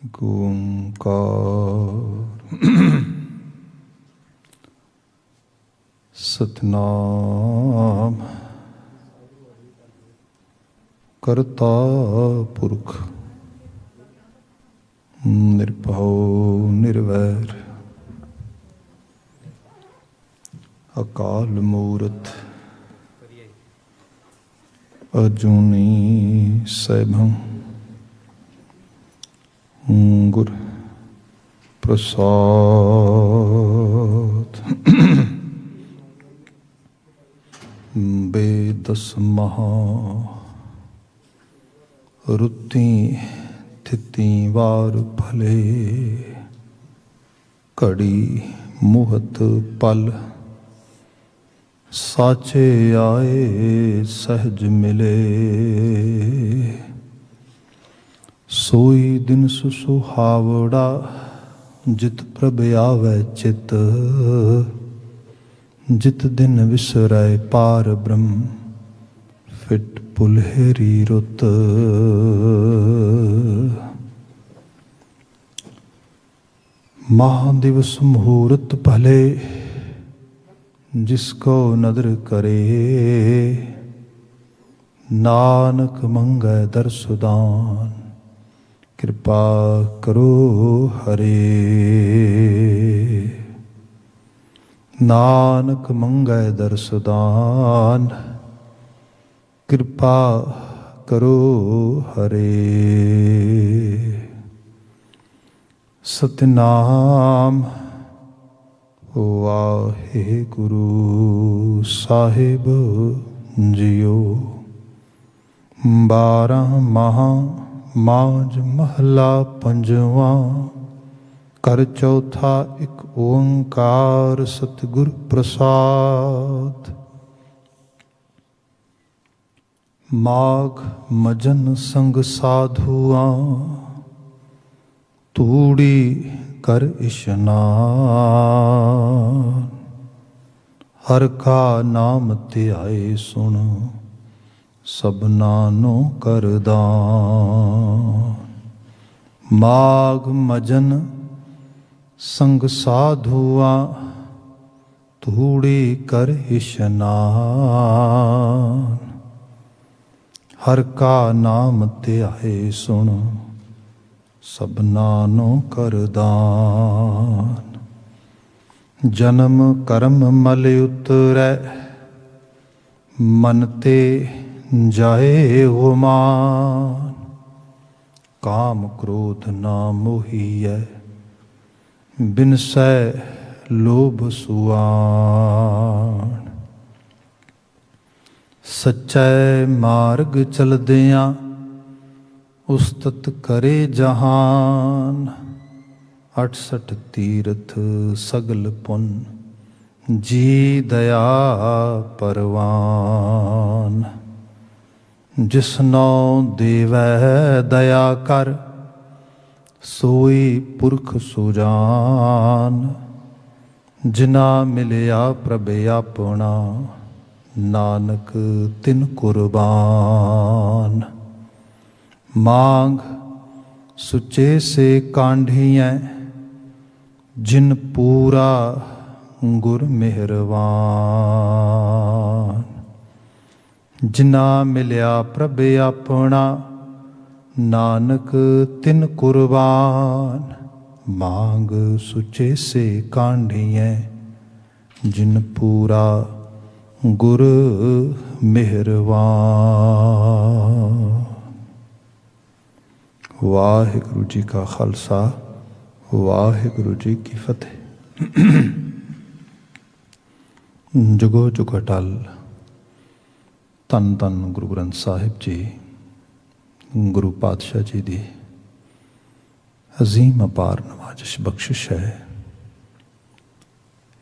ਇੱਕ ਓਂਕਾਰ ਸਤਿਨਾਮ ਕਰਤਾ ਪੁਰਖ ਨਿਰਭਉ ਨਿਰਵੈਰ ਅਕਾਲ ਮੂਰਤ ਅਜੂਨੀ ਸੈਭੰ ਗੁਰ ਪ੍ਰਸਾਦ ਬੇਦਸ ਮਹਾ ਰੁੱਤੀ ਥਿਤੀ ਵਾਰ ਭਲੇ ਘੜੀ ਮੁਹਤ ਪਲ ਸਾਚੇ ਆਏ ਸਹਿਜ ਮਿਲੇ ਸੋਈ ਦਿਨ ਸੁਹਾਵੜਾ ਜਿਤ ਪ੍ਰਭ ਆਵੈ ਚਿਤ ਜਿਤ ਦਿਨ ਵਿਸਰੈ ਪਾਰ ਬ੍ਰਹਮ ਫਿਟ ਪੁਲਹੇਰੀ ਰੁੱਤ ਮਹਾ ਦਿਵਸ ਮਹੂਰਤ ਭਲੇ जिसको नदर करे नानक मंगै दरसुदान कृपा करो हरे नानक मंगै दरसुदान कृपा करो हरे सतनाम ਵਾਹਿਗੁਰੂ ਸਾਹਿਬ ਜੀਓ। 12 ਮਹਾ ਮਾਝ ਮਹਲਾ ਪੰਜਵਾਂ ਘਰ ਚੌਥਾ ਇੱਕ ਓੰਕਾਰ ਸਤਿਗੁਰ ਪ੍ਰਸਾਦ। ਮਾਘ ਮਜਨ ਸੰਗ ਸਾਧੂਆਂ ਤੂੜੀ ਕਰ ਇਸ਼ਨਾਨ ਹਰ ਕਾ ਨਾਮ ਧਿਆਏ ਸੁਣ ਸਭਨਾ ਨੂੰ ਕਰਦਾਨ। ਮਾਘ ਮਜਨ ਸੰਗ ਸਾਧੂਆਂ ਧੂੜੀ ਕਰ ਇਸ਼ਨਾਨ ਹਰ ਕਾ ਨਾਮ ਧਿਆਏ ਸੁਣ ਸਭਨਾ ਨੂੰ ਕਰਦਾਨ। ਜਨਮ ਕਰਮ ਮਲ ਉਤਰੈ ਮਨ ਤੇ ਜਾਏ ਹੁਮਾਨ ਕਾਮ ਕ੍ਰੋਧ ਨਾ ਮੋਹੀਐ ਬਿਨਸੈ ਲੋਭ ਸੁਆਨ। ਸੱਚੇ ਮਾਰਗ ਚਲਦਿਆਂ ਉਸਤਤ ਕਰੇ ਜਹਾਨ 68 ਤੀਰਥ ਸਗਲ ਪੁੰਨ ਜੀ ਦਇਆ ਪਰਵਾਨ। ਜਿਸਨੋ ਦੇਵੈ ਦਇਆ ਕਰ ਸੋਈ ਪੁਰਖ ਸੁਜਾਨ ਜਿਨਾ ਮਿਲਿਆ ਪ੍ਰਭ ਆਪਣਾ ਨਾਨਕ ਤਿਨ ਕੁਰਬਾਨ। मांग सुचे से कांढियाँ जिन पूरा गुर मेहरवान जिना मिलिया प्रभ अपना नानक तिन कुर्बान। मांग सुचे से कांढियाँ जिन पूरा गुर मेहरवान। ਵਾਹਿਗੁਰੂ ਜੀ ਕਾ ਖਾਲਸਾ ਵਾਹਿਗੁਰੂ ਜੀ ਕੀ ਫਤਿਹ। ਜੁਗੋ ਜੁਗ ਅਟਲ ਧੰਨ ਧੰਨ ਗੁਰੂ ਗ੍ਰੰਥ ਸਾਹਿਬ ਜੀ ਗੁਰੂ ਪਾਤਸ਼ਾਹ ਜੀ ਦੀ ਅਜ਼ੀਮ ਅਪਾਰ ਨਵਾਜ਼ਿਸ਼ ਬਖਸ਼ਿਸ਼ ਹੈ।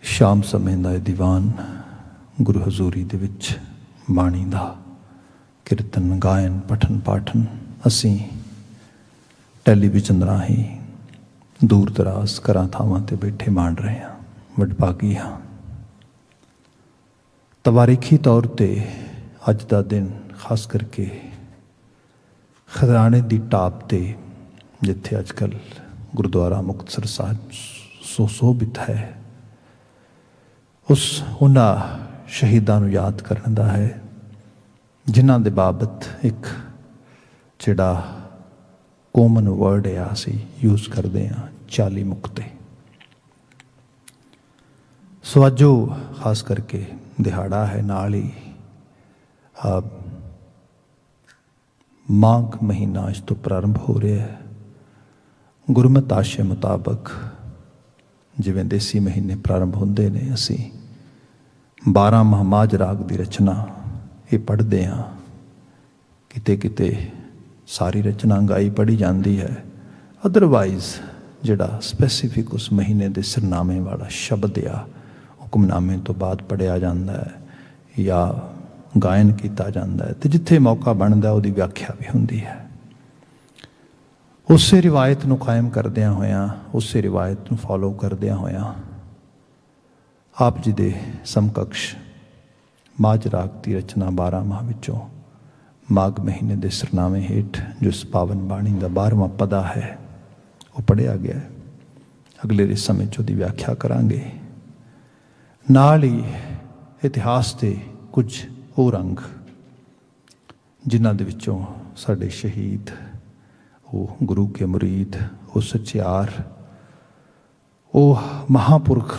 ਸ਼ਾਮ ਸਮੇਂ ਦਾ ਇਹ ਦੀਵਾਨ ਗੁਰੂ ਹਜ਼ੂਰੀ ਦੇ ਵਿੱਚ ਬਾਣੀ ਦਾ ਕੀਰਤਨ ਗਾਇਨ ਪਠਨ ਪਾਠਨ ਅਸੀਂ ਟੈਲੀਵਿਜ਼ਨ ਰਾਹੀਂ ਦੂਰ ਦਰਾਜ਼ ਘਰਾਂ ਥਾਵਾਂ 'ਤੇ ਬੈਠੇ ਮਾਣ ਰਹੇ ਹਾਂ। ਵਡਭਾਗੀ ਹਾਂ। ਤਵਾਰੀਖੀ ਤੌਰ 'ਤੇ ਅੱਜ ਦਾ ਦਿਨ ਖਾਸ ਕਰਕੇ ਖਜ਼ਾਨੇ ਦੀ ਟਾਪ 'ਤੇ जिथे अजकल गुरुद्वारा मुक्तसर साहिब सुशोभित है, उस उन्हां शहीदां नूं याद करन दा है जिन्हां दे बाबत एक जिहड़ा कॉमन वर्ड है असीं यूज़ करते हैं 40 मुक्ते। सो अज खास करके दिहाड़ा है, नाल ही माघ महीना इस तो प्रारंभ हो रहा है। गुरमत आशे मुताबक जिवें देसी महीने प्रारंभ होंदे ने, असी 12 माह माझ राग की रचना ये पढ़ते हाँ। किते किते सारी रचना गाई पढ़ी जाती है, अदरवाइज जिहड़ा स्पैसीफिक उस महीने के सिरनामे वाला शब्द आ हुक्मनामे तो बाद पढ़िया जाता है या गायन किया जाता है, तो जिथे मौका बनता उसकी व्याख्या भी होंदी है। उस रिवायत को कायम करदिया होया, उस रिवायत को फॉलो करदिया होया आप जी दे समकक्ष माझ राग की रचना 12 माह विचों माघ महीने के सरनामे हेठ जो इस पावन बाणी का 12वां पदा है वो पढ़िया गया है। अगले समय उसकी व्याख्या करांगे। नाल ही इतिहास के कुछ वो रंग जिन्हां दे विचों साडे शहीद, वो गुरु के मुरीद, वो सचियार, वो महापुरख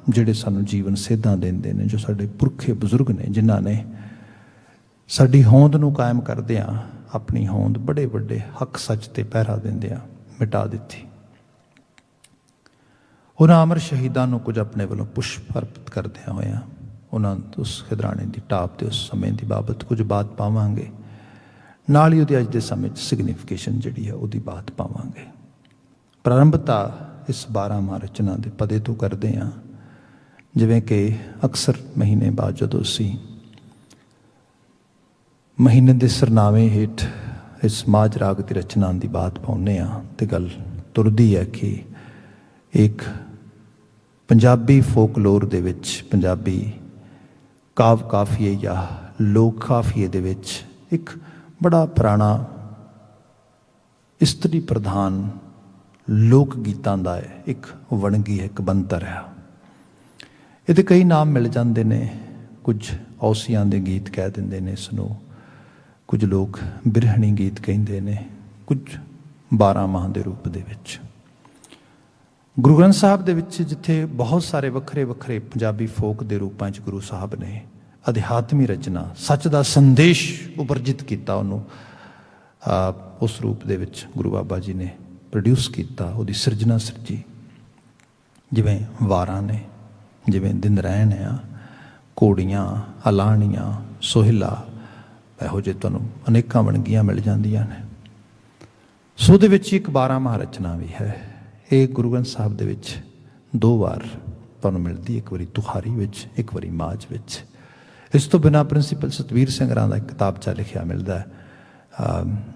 जिहड़े सानू जीवन सेधां देंदे ने, जो साडे पुरखे बजुर्ग ने जिन्हां ने साडी होंद नूं कायम करदिआं अपनी होंद बड़े बड़े हक सच ते पहरा दिंदिआं मिटा दित्ती। उन्हां अमर शहीदां नूं कुछ अपने वल्लों पुष्प अर्पित करदिआं होइआं उन्हां उस खिदराणे की टाप ते उस समय की बाबत कुछ बात पावांगे। नाल ही उहदी अज दे समय सिग्निफिकेशन जिहड़ी है उहदी बात पावांगे। प्रारंभता इस 12 माह रचना के पदे तो करते हैं, जिवें कि अक्सर महीने बाद जदों असीं महीने के सरनामे हेठ इस माझ राग की रचना की बात पाउने हाँ, तो गल तुरदी है कि एक पंजाबी फोकलोर दे विच, पंजाबी काव काफिए या लोक काफिए दे विच एक बड़ा पुराना इस्त्री प्रधान लोक गीतां दा एक वणगी है, एक बनतर है। ये कई नाम मिल जाते हैं, कुछ औसियां दे गीत कह देंगे ने इसनूं, कुछ लोग बिरहणी गीत कहिंदे ने, कुछ 12 माह के रूप दे विच। गुरु ग्रंथ साहब दे विच जिथे बहुत सारे वखरे वखरे पंजाबी फोक के रूपों च गुरु साहब ने अध्यात्मी रचना सच का संदेश उपरजित किया, उन्होंने उस रूप दे विच गुरु बाबा जी ने प्रोड्यूस किया, उसकी सिरजना सिरजी। जिवें वारां ने, जिवें दिन रहन आ, घोड़ियाँ, अलाणियाँ, सोहिला, ਇਹੋ ਜਿਹੇ ਤੁਹਾਨੂੰ अनेकों वणगियां मिल जांदियां ने। सो दे विच एक 12 माह रचना भी है। ये गुरु ग्रंथ साहब दे विच 2 बार तुहानूं मिलदी, एक बारी तुखारी विच, एक बारी माझ विच। इस तो बिना प्रिंसीपल सतवीर सिंह रां दा एक किताबचा लिखिया मिलदा है,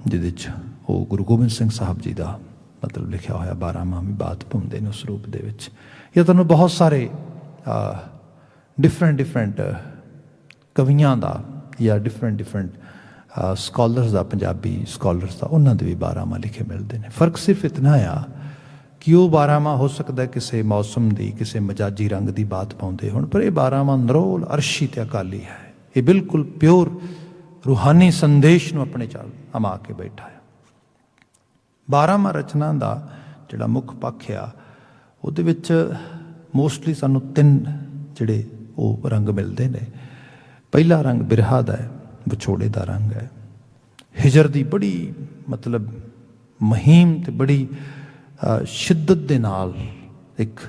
जिहदे च वो गुरु गोबिंद सिंह साहब जी का मतलब लिखिया होया 12 माह भी बात पाउंदे ने उस रूप दे विच। या तुहानूं बहुत सारे डिफरेंट कवियां दा या डिफरेंट स्कॉलर्स का, पंजाबी स्कॉलर्स का, उन्होंने भी 12 माह लिखे मिलते हैं। फर्क सिर्फ इतना आ कि वो 12 माह हो सकता है किसी मौसम की, किसी मजाजी रंग की बात पाते हो, पर यह 12 माह नरोल अरशी ते अकाली है। ये बिल्कुल प्योर रूहानी संदेश में अपने चाल अमा के बैठा है। 12 माह रचना का जोड़ा मुख पक्ष आ, उहदे विच मोस्टली सानू 3 जिहड़े वो रंग मिलते हैं। पहला रंग बिरहा का है, विछोड़े का रंग है। हिजर की बड़ी मतलब मुहिम तो बड़ी शिद्दत के नाल एक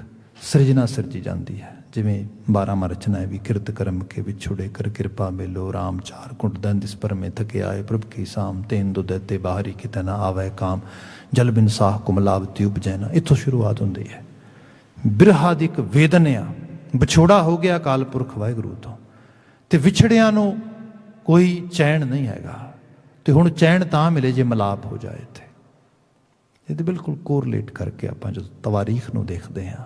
सिरजना सिरजी जाती है। जिमें 12 माह रचना है भी किरत करम के विछोड़े कर कृपा मिलो राम चार कुंड दंद इस पर में थके आए प्रभ की साम तेन दो दैते बाहरी किते ना आवे काम जल बिन साह कुमलावती उपजैना। इतों शुरुआत होती है। बिरहा की एक वेदना, विछोड़ा हो गया अकाल पुरख वाहिगुरू तो, ते विछड़िया नूं कोई चैन नहीं हैगा, तो हुण चैन तां मिले जे मिलाप हो जाए। इत्थे ये तो बिल्कुल कोरलेट करके आपां जो तवारीख नूं देखते हैं।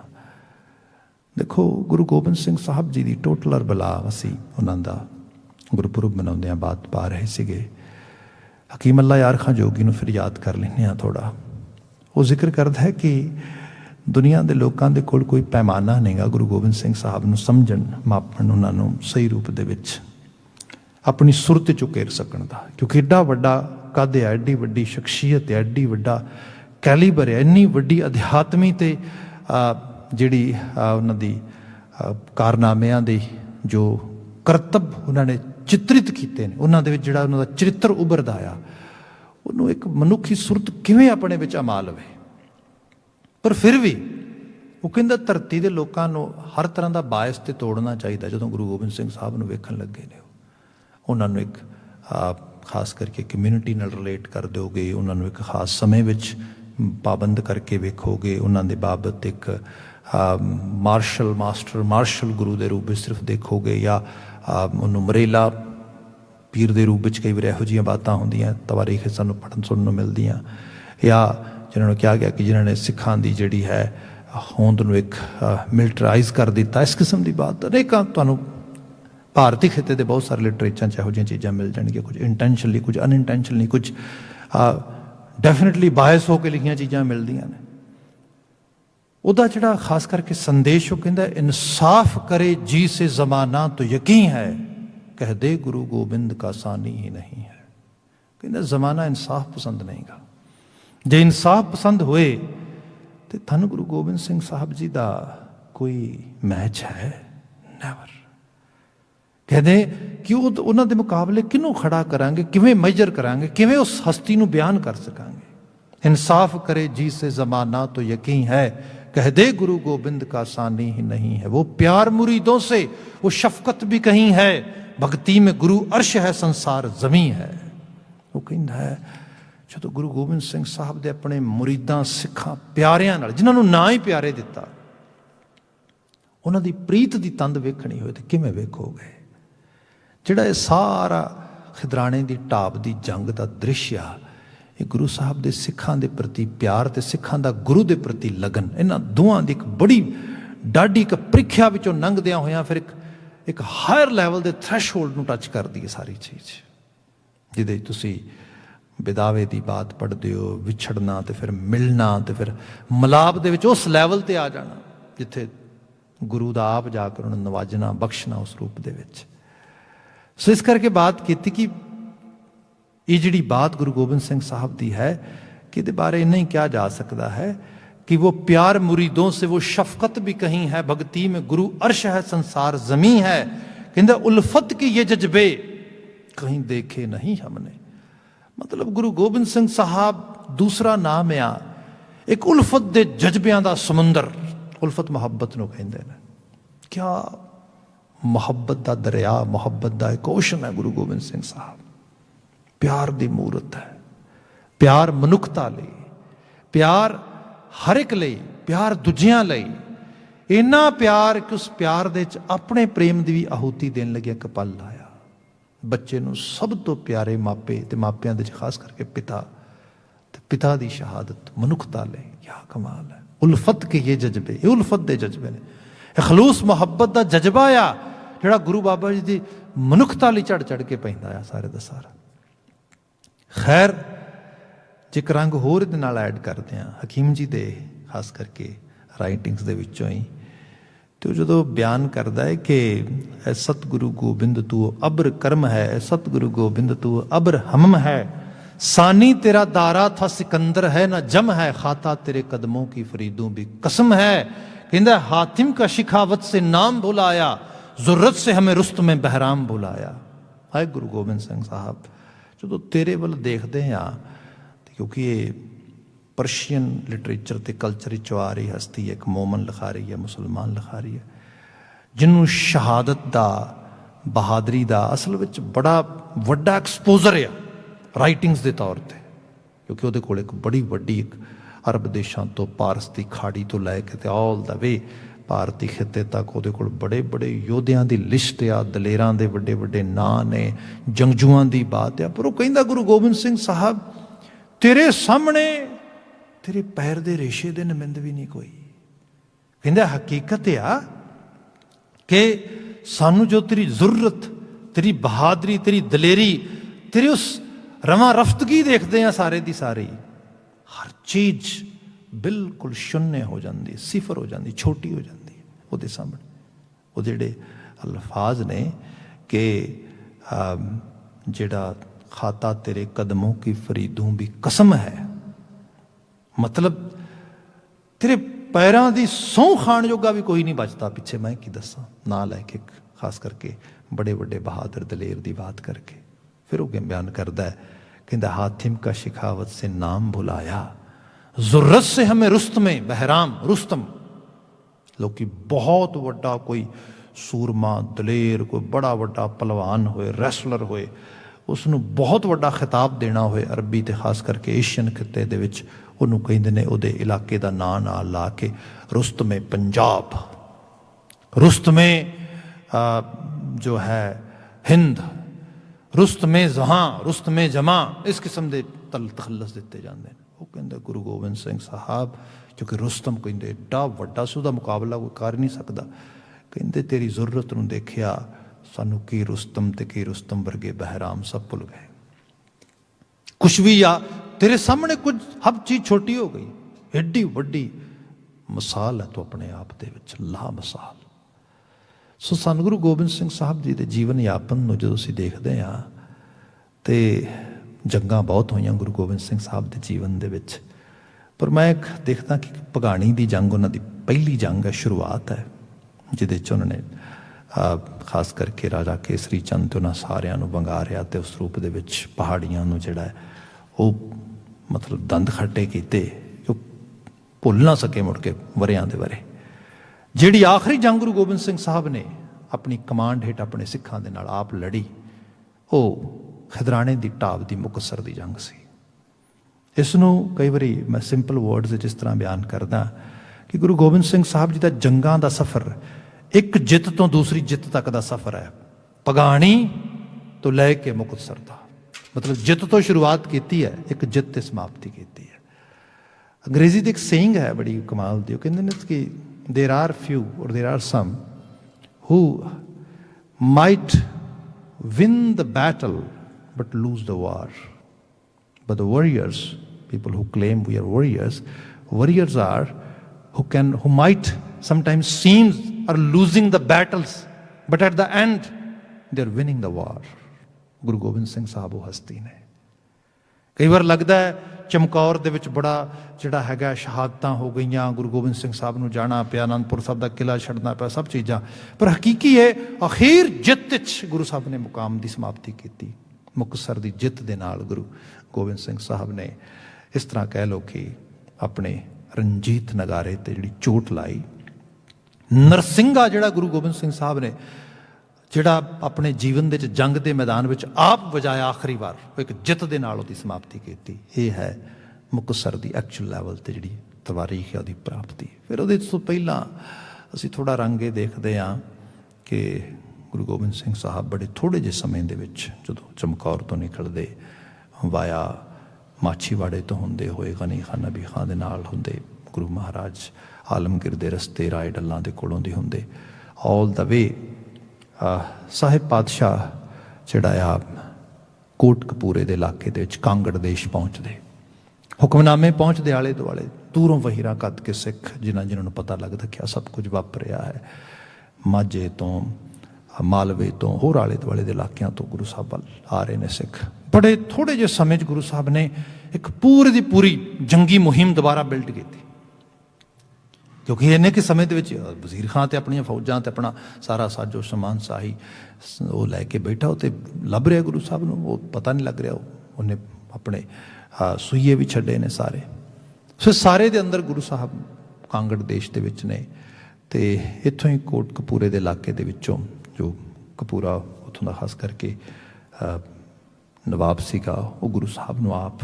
देखो गुरु गोबिंद सिंह साहब जी की टोटलर बला असी उन्हां दा गुरपुरब मनाउंदिआं बात पा रहे सीगे। हकीम अल्लाह यार खां जोगी नूं फिर याद कर लैंदे हां थोड़ा। वो जिक्र करता है कि दुनिया के लोगों के कोल कोई पैमाना नहीं गा गुरु गोबिंद सिंह साहब नूं समझण मापण उन्होंने सही रूप दे विच अपनी सुरत चों घेर सकण दा, क्योंकि एडा वड्डा कद है, एड्डी वड्डी शख्सियत है, एड्डी वड्डा कैलीबर है, इन्नी वड्डी अध्यात्मी ते जिहड़ी उन्हां दी कारनामिਆਂ ਦੇ जो करतब उन्होंने चित्रित किए हैं, उन्होंने दे विच जिहड़ा उन्हां दा चरित्र उभरदा आ उन्होंने एक मनुखी सुरत किवें अपने विच अमा लवे। पर फिर भी वो कहंदा धरती के लोगों को हर तरह का बायस ते तोड़ना चाहिए। जो गुरु गोबिंद सिंह साहब नूं वेखण लगे ने उन्होंने एक खास करके कम्यूनिटी नाल रिलेट कर दोगे, उन्होंने एक खास समय विच पाबंद करके वेखोगे, उन्होंने बाबत एक मार्शल मास्टर मार्शल गुरु के रूप में सिर्फ देखोगे, या उन्होंने मरेला पीर के रूप में कई बार यहो जी बातें होंदियां तवारीख सानूं पढ़न सुनन मिलदियां, या जिन्होंने कहा गया कि जिन्होंने सिखां की जिहड़ी है होंद नूं एक मिलटराइज कर दिता, इस किस्म की बात अनेकां तुहानूं भारतीय खिते के बहुत सारे लिटरेचर यहो जी चीज़ां मिल जाएगी, कुछ इंटेंशनली कुछ अनइंटेंशनली कुछ डेफिनेटली बायस होकर लिखियां चीज़ां मिलदियां ने। उहदा जिहड़ा खास करके संदेश वो कहंदा इंसाफ करे जी से ज़माना तो यकीन है, कह दे गुरु गोबिंद का सानी ही नहीं है। कहंदा ज़माना इंसाफ पसंद नहीं गा, जे इंसाफ पसंद होए तो धन गुरु गोबिंद सिंह साहब जी का कोई मैच है? नैवर। कहते कि उन्होंने मुकाबले किनों खड़ा करांगे, किवें मेजर करांगे, किवें उस हस्ती नूं बयान कर सकांगे। इंसाफ करे जी से ज़माना तो यकीन है, कह दे गुरु गोबिंद का सानी ही नहीं है। वो प्यार मुरीदों से वो शफकत भी कहीं है, भक्ति में गुरु अर्श है संसार जमी है। वो कहता है जो गुरु गोबिंद सिंह साहब दे अपने मुरीदां सिखां प्यारियां नाल जिन्हां नूं ना ही प्यारे दिता, उन्हां दी प्रीत दी तंद वेखणी होए ते किवें वेखोगे। जिहड़ा ये सारा खिदराने की ढाब की जंग का दृश्य आ, ये गुरु साहब के सिखां के प्रति प्यार ते सिखां दा गुरु के प्रति लगन, इन्हां दोवां दी एक बड़ी डाढी एक प्रीख्या विचों लंघदियां होइयां फिर एक हायर लैवल के थ्रैशहोल्ड नूं टच करदी है सारी चीज़, जिहदे तुसीं विदावे की बात पढ़ते हो, विछड़ना तो फिर मिलना तो फिर मिलाप दे विच उस लैवल ते आ जाना जिथे गुरु दा आप जाकर उन्हें नवाजना बख्शना उस रूप दे विच। सो इस करके बात की कि ये जिहड़ी बात गुरु गोबिंद सिंह साहब की है कि इहदे बारे नहीं कहा जा सकता है कि वो प्यार मुरीदों से वो शफकत भी कहीं है, भक्ति में गुरु अर्श है संसार जमी है। कहंदा उल्फत के ये जज्बे कहीं देखे नहीं हमने। मतलब गुरु गोबिंद सिंह साहब दूसरा नाम आ एक उल्फत दे जज्बियां दा समुंदर, उल्फत मुहब्बत नूं कहंदे ने। क्या मुहब्बत दा दरिया, मुहब्बत दा एक ओशन है गुरु गोबिंद सिंह साहब। प्यार दी मूरत है, प्यार मनुखता लई, प्यार हर एक लई, प्यार दूजियां लई, इन्ना प्यार कि उस प्यार दे च अपने प्रेम दी भी आहूति देन लगे एक पल आया। बच्चे नूं सब तो प्यारे मापे ते मापियां दे खास करके पिता ते पिता दी शहादत मनुखता ले क्या कमाल है। उल्फत के ये जज्बे, ये उल्फत दे जज्बे ने, खलूस मुहब्बत दा जज्बा आ जिहड़ा गुरु बाबा जी दी मनुखता लई चढ़ चढ़ के पैंदा आ सारे दा सारा। खैर जे एक रंग होर इहदे नाल ऐड करते हैं हकीम जी दे खास करके राइटिंग्स दे विचों ही, तो जो बयान करता है कि सतगुरु गोबिंद तू अब्र कर्म है, सतगुरु गोबिंद तू अब्र हम है, सानी तेरा दारा था सिकंदर है ना जम है, खाता तेरे कदमों की फरीदों भी कसम है। कहता हातिम का शिखावत से नाम बुलाया, जुर्रत से हमें रुस्त में बहराम बुलाया। हाय गुरु गोबिंद सिंह साहब जो तेरे वाल देखते हैं क्योंकि ये परशियन लिटरेचर ते कल्चर आ रही हस्ती है, एक मोमन लिखा रही है, मुसलमान लिखा रही है, जिन्हों शहादत दा बहादरी दा असल विच बड़ा वड्डा एक्सपोजर है राइटिंग्स के तौर पर, क्योंकि वो कोल एक बड़ी वड्डी एक अरब देशों तो पारस की खाड़ी तो लैके ऑल द वे भारती खिते तक वो कोल बड़े बड़े योद्धियां की लिस्ट आ, दलेरां दे वड्डे वड्डे नां ने, जंगजुआं की बात है। पर वो कहंदा गुरु गोबिंद सिंह साहब तेरे सामने तेरे पैर दे रेशे दे नमिंद भी नहीं कोई। कहंदा हकीकत आ कि सानू जो तेरी जरूरत, तेरी बहादरी, तेरी दलेरी, तेरी उस रवा रफ्तगी देखते हैं सारे दी सारी, हर चीज बिल्कुल शून्य हो जाती, सिफर हो जाती, छोटी हो जाती है ਉਹਦੇ ਸਾਹਮਣੇ। ਉਹ ਜਿਹੜੇ अल्फाज ने कि ਜਿਹੜਾ खाता तेरे कदमों की फरीदूं भी कसम है, मतलब तेरे पैरों की सौं खाण जोगा भी कोई नहीं बचता पिछे। मैं की दसा ना लैके खास करके बड़े बड़े बहादुर दलेर की बात करके। फिर वो बयान करता है, कहता हातिम का शिखावत से नाम भुलाया, जुर्रत से हमें रुस्तमे बहराम। रुस्तम लोग बहुत वड्डा कोई सूरमा दलेर, कोई बड़ा वड्डा पहलवान होए, रैसलर होए, उसनों बहुत वड्डा खिताब देना होए अरबी ते खास करके एशियन खिते दे विच ਉਹਨੂੰ ਕਹਿੰਦੇ ਨੇ ਉਹਦੇ ਇਲਾਕੇ ਦਾ ਨਾਂ ਨਾਲ ਲਾ ਕੇ रुस्तमे पंजाब, रुस्तमे जो है हिंद, रुस्तमे जहां, रुस्तमे जमा, इस किस्म के तखल्लस दिते जाते हैं। वो कहते गुरु गोबिंद सिंह साहब क्योंकि रुस्तम कहते एडा वड्डा सी, उसदा मुकाबला कोई कर नहीं सकता। कहते तेरी जरूरत नूं देखिया सानू की रुस्तम ते की रुस्तम वर्गे बहराम सब भुल गए। कुछ भी या तेरे सामने कुछ हर चीज छोटी हो गई, एडी वड्डी मिसाल है तो अपने आप दे विच ला मिसाल। सो सन गुरु गोबिंद सिंह साहब जी के जीवन यापन में जो असीं देखते हाँ तो जंगां बहुत होईयां गुरु गोबिंद सिंह साहब के जीवन दे विच, पर मैं एक देखता कि भगाणी की जंग उन्होंने पहली जंग है, शुरुआत है, जिहदे च उन्होंने खास करके राजा केसरी चंद तो उन्होंने सारियां नूं वंगारिया ते उस रूप दे विच पहाड़ियां नूं जिहड़ा है वो मतलब दंद खट्टे कीते जो भुल ना सके मुड़ के वरियां दे वरे। जिहड़ी आखिरी जंग गुरु गोबिंद सिंह साहब ने अपनी कमांड हेठ अपने सिखां दे नाल आप लड़ी, वो खिदराणे की ढाब की मुकतसर की जंग सी। इसनूं कई बारी मैं सिंपल वर्ड्स जिस तरह बयान करदा कि गुरु गोबिंद सिंह साहब जी का जंगां का सफ़र एक जित तो दूसरी जित तक का सफ़र है। भगाणी तो लैके मुकतसर का मतलब जित तो शुरुआत की है, एक जित से समाप्ति की है। अंग्रेजी की एक सेइंग है बड़ी कमाल दी, कहते हैं कि देर आर फ्यू और there are some who might win the battle but lose the war, but the warriors, people who claim we are warriors, warriors are who might sometimes seem are losing the battles but at the end they are winning the war। Guru Gobind Singh साहब वो हस्ती ने। कई बार लगता है चमकौर दे विच बड़ा जिहड़ा हैगा शहादतां हो गईयां, गुरु गोबिंद सिंह साहब नूं जाना पिया, आनंदपुर साहब का किला छड्डना पिया, सब चीज़ां, पर हकीकी है अखीर जित विच गुरु साहब ने मुकाम की समाप्ति की। मुकतसर की जित दे नाल गुरु गोबिंद सिंह साहब ने इस तरह कह लो कि अपने रंजीत नगारे ते जिहड़ी चोट लाई। नरसिंघा जिहड़ा गुरु गोबिंद सिंह साहब ने जिहड़ा अपने जीवन दे जंग के मैदान में आप वजाया आखिरी बार, एक जित दे नाल उहदी समाप्ति की। ये है मुकतसर की एक्चुअल लैवल ते जिहड़ी तवारीख है उहदी प्राप्ति। फिर उहदे तो पहला असीं थोड़ा रंग ये देखते हाँ कि गुरु गोबिंद सिंह साहब बड़े थोड़े जे समय दे विच जदों चमकौर तो निकलते वाया माछीवाड़े तो होंदे होए गनी खान नबी खान दे नाल होंदे, गुरु महाराज आलमगिर दे रस्ते राय डल्लां दे कोलों दी होंदे, ऑल द वे साहिब पातशाह जिहड़ा आ कोटकपूरे दे इलाके दे विच कांगड़ देश पहुँचते, हुक्मनामे पहुँचते आले दुआले, दूरों वहीरा कद के सिख जिन्होंने पता लगता क्या सब कुछ वापरिया है। माझे तो मालवे तो होर आले दुआले दे इलाकों तो गुरु साहब वल आ रहे हैं सिख। बड़े थोड़े जे समय गुरु साहब ने एक पूरी दी पूरी जंगी मुहिम दोबारा बिल्ड की, क्योंकि इन्ने के समय वजीर खां तो अपन फौजां तो अपना सारा साजो समान शाही वो लैके बैठा होते लभ रहा गुरु साहब को, वो पता नहीं लग रहा, उन्हें अपने सुईए भी छड्डे ने सारे। सो सारे दे अंदर गुरु साहब कांगड़ देश के विच ने, तो इत्थों ही कोटकपूरे के इलाके दे विचों जो कपूरा उतों का खास करके नवाब सीगा, वो गुरु साहब को आप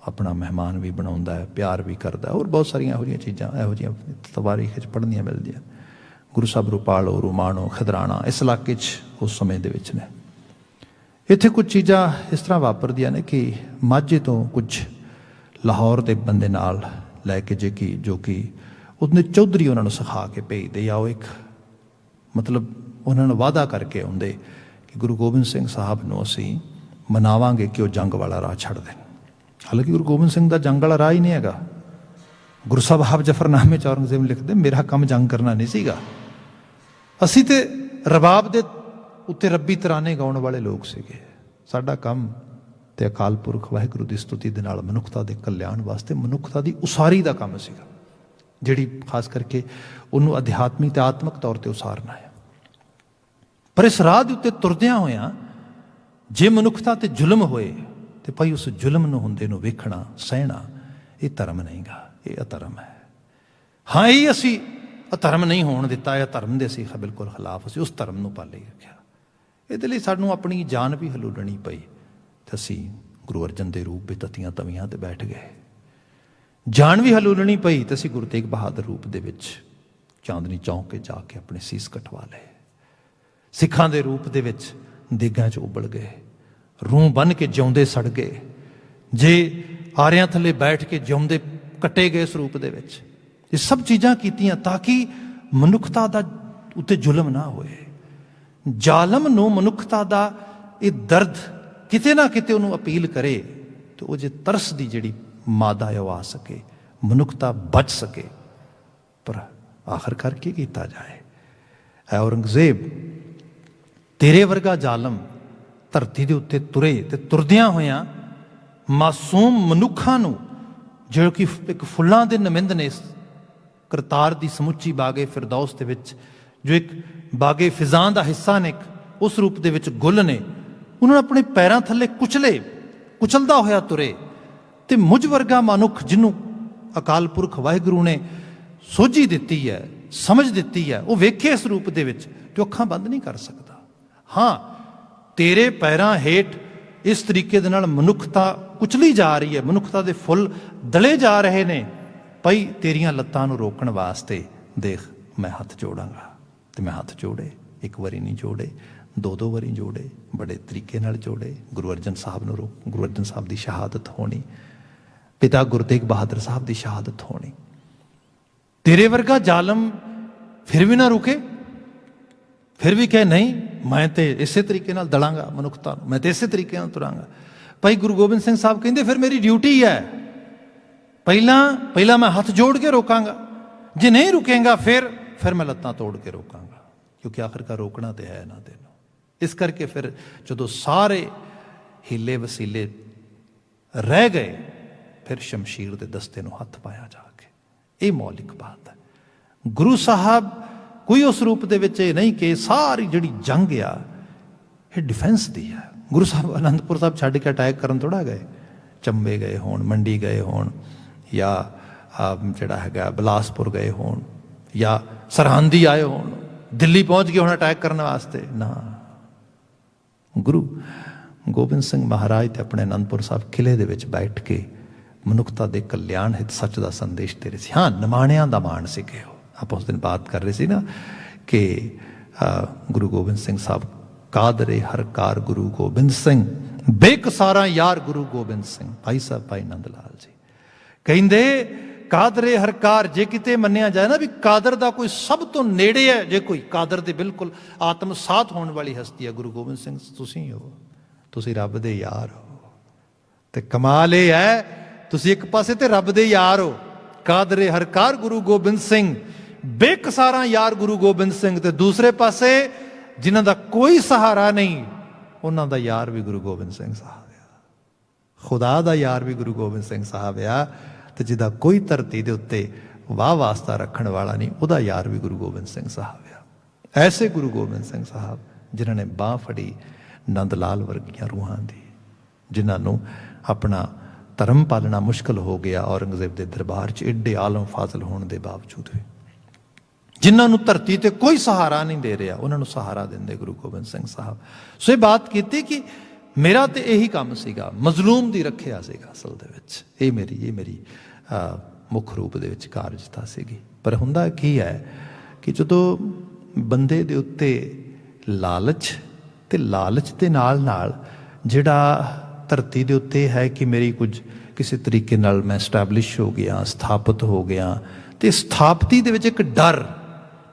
अपना मेहमान भी बनाउंदा है, प्यार भी करता है, और बहुत सारिया यहो चीज़ां यहो तवारीख पढ़निया मिलदियां। गुरु साहब रूपालो रुमाणो खिदराणा इस इलाके उस समय दे विच ने। इत्थे कुछ चीज़ां इस तरह वापरदियां ने कि माझे तो कुछ लाहौर के बंदे नाल लैके जे कि जो कि उन्हें चौधरी उन्होंने सिखा के भेजते, या वो एक मतलब उन्होंने वादा करके आउंदे कि गुरु गोबिंद सिंह साहब नूं असीं मनावांगे कि वो जंग वाला राह छड्ड देण। हालांकि गुरु गोबिंद सिंह का जंग वाला राह ही नहीं हैगा, ਗੁਰੂ ਸਾਹਿਬ ਆਪ ਜਫਰਨਾਮੇ 'ਚ ਔਰੰਗਜ਼ੇਬ ਲਿਖਦੇ, ਮੇਰਾ ਕੰਮ ਜੰਗ ਕਰਨਾ ਨਹੀਂ ਸੀਗਾ, ਅਸੀਂ ਤੇ ਰਬਾਬ ਦੇ ਉੱਤੇ ਰੱਬੀ ਤਰਾਨੇ ਗਾਉਣ ਵਾਲੇ ਲੋਕ ਸੀਗੇ। ਸਾਡਾ ਕੰਮ ਤੇ ਅਕਾਲ ਪੁਰਖ ਵਾਹਿਗੁਰੂ ਦੀ ਸਤੁਤੀ ਦੇ ਨਾਲ ਮਨੁੱਖਤਾ ਦੇ ਕਲਿਆਣ ਵਾਸਤੇ ਮਨੁੱਖਤਾ ਦੀ ਉਸਾਰੀ ਦਾ ਕੰਮ ਸੀਗਾ, ਜਿਹੜੀ ਖਾਸ ਕਰਕੇ ਉਹਨੂੰ ਅਧਿਆਤਮਿਕ ਤੇ ਆਤਮਿਕ ਤੌਰ ਤੇ ਉਸਾਰਨਾ ਹੈ। ਪਰ ਇਸ ਰਾਹ ਦੇ ਉੱਤੇ ਤੁਰਦਿਆਂ ਹੋਇਆਂ ਜੇ ਮਨੁੱਖਤਾ ਤੇ ਜ਼ੁਲਮ ਹੋਏ ਤੇ ਭਾਈ ਉਸ ਜ਼ੁਲਮ ਨੂੰ ਹੁੰਦੇ ਨੂੰ ਵੇਖਣਾ, ਸਹਿਣਾ, ਇਹ ਧਰਮ ਨਹੀਂਗਾ, ਇਹ ਅਧਰਮ ਹੈ। ਹਾਂ, ਇਹ ਅਸੀਂ ਅਧਰਮ ਨਹੀਂ ਹੋਣ ਦਿੱਤਾ, ਇਹ ਧਰਮ ਦੇ ਅਸੀਂ ਬਿਲਕੁਲ ਖਿਲਾਫ, ਅਸੀਂ ਉਸ ਧਰਮ ਨੂੰ ਪਾਲੇ ਰੱਖਿਆ। ਇਹਦੇ ਲਈ ਸਾਨੂੰ ਆਪਣੀ ਜਾਨ ਵੀ ਹਲੂਲਣੀ ਪਈ ਤੇ ਅਸੀਂ ਗੁਰੂ ਅਰਜਨ ਦੇ ਰੂਪ ਵਿੱਚ ਤਤੀਆਂ ਤਵੀਆਂ ਤੇ ਬੈਠ ਗਏ। ਜਾਨ ਵੀ ਹਲੂਲਣੀ ਪਈ ਤੇ ਅਸੀਂ ਗੁਰੂ ਤੇਗ ਬਹਾਦਰ ਰੂਪ ਦੇ ਵਿੱਚ ਚਾਂਦਨੀ ਚੌਂਕ ਕੇ ਜਾ ਕੇ ਆਪਣੇ ਸੀਸ ਕਟਵਾ ਲਏ। ਸਿੱਖਾਂ ਦੇ ਰੂਪ ਦੇ ਵਿੱਚ ਦੇਗਾਂ 'ਚ ਉਬਲ ਗਏ, ਰੂਹ ਬੰਨ ਕੇ ਜਿਉਂਦੇ ਸੜ ਗਏ, ਜੇ ਆਰਿਆਂ ਥੱਲੇ ਬੈਠ ਕੇ ਜਿਉਂਦੇ ਕੱਟੇ ਗਏ ਇਸ ਰੂਪ ਦੇ ਵਿੱਚ। ਇਹ ਸਭ ਚੀਜ਼ਾਂ ਕੀਤੀਆਂ ਤਾਂ ਕਿ ਮਨੁੱਖਤਾ ਦਾ ਉੱਤੇ ਜ਼ੁਲਮ ਨਾ ਹੋਏ। ਜ਼ਾਲਮ ਨੂੰ ਮਨੁੱਖਤਾ ਦਾ ਇਹ ਦਰਦ ਕਿਤੇ ਨਾ ਕਿਤੇ ਉਹਨੂੰ ਅਪੀਲ ਕਰੇ ਤੇ ਉਹ ਜੇ ਤਰਸ ਦੀ ਜਿਹੜੀ ਮਾਦਾ ਹੈ ਉਹ ਆ ਸਕੇ, ਮਨੁੱਖਤਾ ਬਚ ਸਕੇ। ਪਰ ਆਖਰਕਾਰ ਕੀ ਕੀਤਾ ਜਾਏ? ਐ ਔਰੰਗਜ਼ੇਬ, ਤੇਰੇ ਵਰਗਾ ਜ਼ਾਲਮ ਧਰਤੀ ਦੇ ਉੱਤੇ ਤੁਰੇ ਤੇ ਤੁਰਦਿਆਂ ਹੋਇਆਂ ਮਾਸੂਮ ਮਨੁੱਖਾਂ ਨੂੰ, ਜਿਹੜੇ ਕਿ ਇੱਕ ਫੁੱਲਾਂ ਦੇ ਨਮਿੰਦ ਨੇ, ਕਰਤਾਰ ਦੀ ਸਮੁੱਚੀ ਬਾਗੇ ਫਿਰਦੌਸ ਦੇ ਵਿੱਚ ਜੋ ਇੱਕ ਬਾਗੇ ਫਿਜ਼ਾਂ ਦਾ ਹਿੱਸਾ ਨੇ, ਉਸ ਰੂਪ ਦੇ ਵਿੱਚ ਗੁੱਲ ਨੇ, ਉਹਨਾਂ ਨੂੰ ਆਪਣੇ ਪੈਰਾਂ ਥੱਲੇ ਕੁਚਲਦਾ ਹੋਇਆ ਤੁਰੇ। ਤੇ ਮੁਝ ਵਰਗਾ ਮਨੁੱਖ ਜਿਹਨੂੰ ਅਕਾਲ ਪੁਰਖ ਵਾਹਿਗੁਰੂ ਨੇ ਸੋਝੀ ਦਿੱਤੀ ਹੈ, ਸਮਝ ਦਿੱਤੀ ਹੈ, ਉਹ ਵੇਖੇ ਇਸ ਰੂਪ ਦੇ ਵਿੱਚ ਤੇ ਅੱਖਾਂ ਬੰਦ ਨਹੀਂ ਕਰ ਸਕਦਾ। ਹਾਂ, ਤੇਰੇ ਪੈਰਾਂ ਹੇਠ ਇਸ ਤਰੀਕੇ ਦੇ ਨਾਲ ਮਨੁੱਖਤਾ ਕੁਚਲੀ ਜਾ ਰਹੀ ਹੈ, ਮਨੁੱਖਤਾ ਦੇ ਫੁੱਲ ਦਲੇ ਜਾ ਰਹੇ ਨੇ। ਭਾਈ ਤੇਰੀਆਂ ਲੱਤਾਂ ਨੂੰ ਰੋਕਣ ਵਾਸਤੇ ਦੇਖ, ਮੈਂ ਹੱਥ ਜੋੜਾਂਗਾ। ਤੇ ਮੈਂ ਹੱਥ ਜੋੜੇ, ਇੱਕ ਵਾਰੀ ਨਹੀਂ ਜੋੜੇ, ਦੋ ਵਾਰੀ ਜੋੜੇ, ਬੜੇ ਤਰੀਕੇ ਨਾਲ ਜੋੜੇ। ਗੁਰੂ ਅਰਜਨ ਸਾਹਿਬ ਨੂੰ ਗੁਰੂ ਅਰਜਨ ਸਾਹਿਬ ਦੀ ਸ਼ਹਾਦਤ ਹੋਣੀ, ਪਿਤਾ ਗੁਰੂ ਤੇਗ ਬਹਾਦਰ ਸਾਹਿਬ ਦੀ ਸ਼ਹਾਦਤ ਹੋਣੀ। ਤੇਰੇ ਵਰਗਾ ਜ਼ਾਲਮ ਫਿਰ ਵੀ ਨਾ ਰੁਕੇ, ਫਿਰ ਵੀ ਕਹੇ ਨਹੀਂ, ਮੈਂ ਤੇ ਇਸੇ ਤਰੀਕੇ ਨਾਲ ਦਲਾਂਗਾ ਮਨੁੱਖਤਾ ਨੂੰ, ਮੈਂ ਤੇ ਇਸੇ ਤਰੀਕੇ ਨਾਲ ਤੁਰਾਂਗਾ। ਭਾਈ ਗੁਰੂ ਗੋਬਿੰਦ ਸਿੰਘ ਸਾਹਿਬ ਕਹਿੰਦੇ ਫਿਰ ਮੇਰੀ ਡਿਊਟੀ ਹੈ, ਪਹਿਲਾਂ ਮੈਂ ਹੱਥ ਜੋੜ ਕੇ ਰੋਕਾਂਗਾ, ਜੇ ਨਹੀਂ ਰੁਕੇਗਾ ਫਿਰ ਮੈਂ ਲੱਤਾਂ ਤੋੜ ਕੇ ਰੋਕਾਂਗਾ, ਕਿਉਂਕਿ ਆਖਿਰਕਾਰ ਰੋਕਣਾ ਤੇ ਹੈ ਨਾ ਤੈਨੂੰ। ਇਸ ਕਰਕੇ ਫਿਰ ਜਦੋਂ ਸਾਰੇ ਹੀਲੇ ਵਸੀਲੇ ਰਹਿ ਗਏ, ਫਿਰ ਸ਼ਮਸ਼ੀਰ ਦੇ ਦਸਤੇ ਨੂੰ ਹੱਥ ਪਾਇਆ ਜਾ ਕੇ। ਇਹ ਮੌਲਿਕ ਬਾਤ ਹੈ। ਗੁਰੂ ਸਾਹਿਬ ਕੋਈ ਉਸ ਰੂਪ ਦੇ ਵਿੱਚ ਇਹ ਨਹੀਂ ਕਿ ਸਾਰੀ ਜਿਹੜੀ ਜੰਗ ਆ ਇਹ ਡਿਫੈਂਸ ਦੀ ਹੈ। ਗੁਰੂ ਸਾਹਿਬ ਅਨੰਦਪੁਰ ਸਾਹਿਬ ਛੱਡ ਕੇ ਅਟੈਕ ਕਰਨ ਥੋੜ੍ਹਾ ਗਏ, ਚੰਬੇ ਗਏ ਹੋਣ, ਮੰਡੀ ਗਏ ਹੋਣ, ਜਾਂ ਜਿਹੜਾ ਹੈਗਾ ਬਿਲਾਸਪੁਰ ਗਏ ਹੋਣ, ਜਾਂ ਸਰਹੰਦ ਹੀ ਆਏ ਹੋਣ, ਦਿੱਲੀ ਪਹੁੰਚ ਗਏ ਹੁਣ ਅਟੈਕ ਕਰਨ ਵਾਸਤੇ। ਨਾ, ਗੁਰੂ ਗੋਬਿੰਦ ਸਿੰਘ ਮਹਾਰਾਜ ਤੇ ਆਪਣੇ ਅਨੰਦਪੁਰ ਸਾਹਿਬ ਕਿਲੇ ਦੇ ਵਿੱਚ ਬੈਠ ਕੇ ਮਨੁੱਖਤਾ ਦੇ ਕਲਿਆਣ ਹਿਤ ਸੱਚ ਦਾ ਸੰਦੇਸ਼ ਦੇ ਰਹੇ ਸੀ। ਹਾਂ, ਨਿਮਾਣਿਆਂ ਦਾ ਮਾਣ ਸੀਗੇ ਉਹ। ਆਪਾਂ ਉਸ ਦਿਨ ਬਾਤ ਕਰ ਰਹੇ ਸੀ ਨਾ ਕਿ ਗੁਰੂ ਗੋਬਿੰਦ ਸਿੰਘ ਸਾਹਿਬ, ਕਾਦਰੇ ਹਰ ਕਾਰ ਗੁਰੂ ਗੋਬਿੰਦ ਸਿੰਘ, ਬੇਕਸਾਰਾ ਯਾਰ ਗੁਰੂ ਗੋਬਿੰਦ ਸਿੰਘ। ਭਾਈ ਸਾਹਿਬ ਭਾਈ ਨੰਦ ਲਾਲ ਜੀ ਕਹਿੰਦੇ ਕਾਦਰੇ ਹਰ ਕਾਰ, ਜੇ ਕਿਤੇ ਮੰਨਿਆ ਜਾਏ ਨਾ ਵੀ ਕਾਦਰ ਦਾ ਕੋਈ ਸਭ ਤੋਂ ਨੇੜੇ ਹੈ, ਜੇ ਕੋਈ ਕਾਦਰ ਦੇ ਬਿਲਕੁਲ ਆਤਮਸਾਤ ਹੋਣ ਵਾਲੀ ਹਸਤੀ ਹੈ, ਗੁਰੂ ਗੋਬਿੰਦ ਸਿੰਘ ਤੁਸੀਂ ਹੋ। ਤੁਸੀਂ ਰੱਬ ਦੇ ਯਾਰ ਹੋ। ਤੇ ਕਮਾਲ ਇਹ ਹੈ, ਤੁਸੀਂ ਇੱਕ ਪਾਸੇ ਤੇ ਰੱਬ ਦੇ ਯਾਰ ਹੋ, ਕਾਦਰੇ ਹਰ ਕਾਰ ਗੁਰੂ ਗੋਬਿੰਦ ਸਿੰਘ, ਬੇਕਸਾਰਾ ਯਾਰ ਗੁਰੂ ਗੋਬਿੰਦ ਸਿੰਘ, ਤੇ ਦੂਸਰੇ ਪਾਸੇ ਜਿਨ੍ਹਾਂ ਦਾ ਕੋਈ ਸਹਾਰਾ ਨਹੀਂ, ਉਹਨਾਂ ਦਾ ਯਾਰ ਵੀ ਗੁਰੂ ਗੋਬਿੰਦ ਸਿੰਘ ਸਾਹਿਬ ਆ। ਖੁਦਾ ਦਾ ਯਾਰ ਵੀ ਗੁਰੂ ਗੋਬਿੰਦ ਸਿੰਘ ਸਾਹਿਬ ਆ, ਤੇ ਜਿਹਦਾ ਕੋਈ ਧਰਤੀ ਦੇ ਉੱਤੇ ਵਾਹ ਵਾਸਤਾ ਰੱਖਣ ਵਾਲਾ ਨਹੀਂ, ਉਹਦਾ ਯਾਰ ਵੀ ਗੁਰੂ ਗੋਬਿੰਦ ਸਿੰਘ ਸਾਹਿਬ ਆ। ਐਸੇ ਗੁਰੂ ਗੋਬਿੰਦ ਸਿੰਘ ਸਾਹਿਬ ਜਿਨ੍ਹਾਂ ਨੇ ਬਾਂਹ ਫੜੀ ਨੰਦ ਲਾਲ ਵਰਗੀਆਂ ਰੂਹਾਂ ਦੀ, ਜਿਨ੍ਹਾਂ ਨੂੰ ਆਪਣਾ ਧਰਮ ਪਾਲਣਾ ਮੁਸ਼ਕਲ ਹੋ ਗਿਆ ਔਰੰਗਜ਼ੇਬ ਦੇ ਦਰਬਾਰ 'ਚ, ਏਡੇ ਆਲਮ ਫਾਜ਼ਲ ਹੋਣ ਦੇ ਬਾਵਜੂਦ ਵੀ, ਜਿਨ੍ਹਾਂ ਨੂੰ ਧਰਤੀ ਤੇ ਕੋਈ ਸਹਾਰਾ ਨਹੀਂ ਦੇ ਰਿਹਾ, ਉਹਨਾਂ ਨੂੰ ਸਹਾਰਾ ਦਿੰਦੇ ਗੁਰੂ ਗੋਬਿੰਦ ਸਿੰਘ ਸਾਹਿਬ। ਸੋ ਇਹ ਬਾਤ ਕੀਤੀ ਕਿ ਮੇਰਾ ਤੇ ਇਹੀ ਕੰਮ ਸੀਗਾ, ਮਜ਼ਲੂਮ ਦੀ ਰੱਖਿਆ ਸੀਗਾ ਅਸਲ ਦੇ ਵਿੱਚ। ਇਹ ਮੇਰੀ ਮੁੱਖ ਰੂਪ ਦੇ ਵਿੱਚ ਕਾਰਜਤਾ ਸੀਗੀ। ਪਰ ਹੁੰਦਾ ਕੀ ਹੈ ਕਿ ਜਦੋਂ ਬੰਦੇ ਦੇ ਉੱਤੇ ਲਾਲਚ, ਤੇ ਲਾਲਚ ਦੇ ਨਾਲ ਜਿਹੜਾ ਧਰਤੀ ਦੇ ਉੱਤੇ ਹੈ ਕਿ ਮੇਰੀ ਕੁਝ ਕਿਸੇ ਤਰੀਕੇ ਨਾਲ ਮੈਂ ਸਟੈਬਲਿਸ਼ ਹੋ ਗਿਆ, ਸਥਾਪਿਤ ਹੋ ਗਿਆ, ਤੇ ਸਥਾਪਤੀ ਦੇ ਵਿੱਚ ਇੱਕ ਡਰ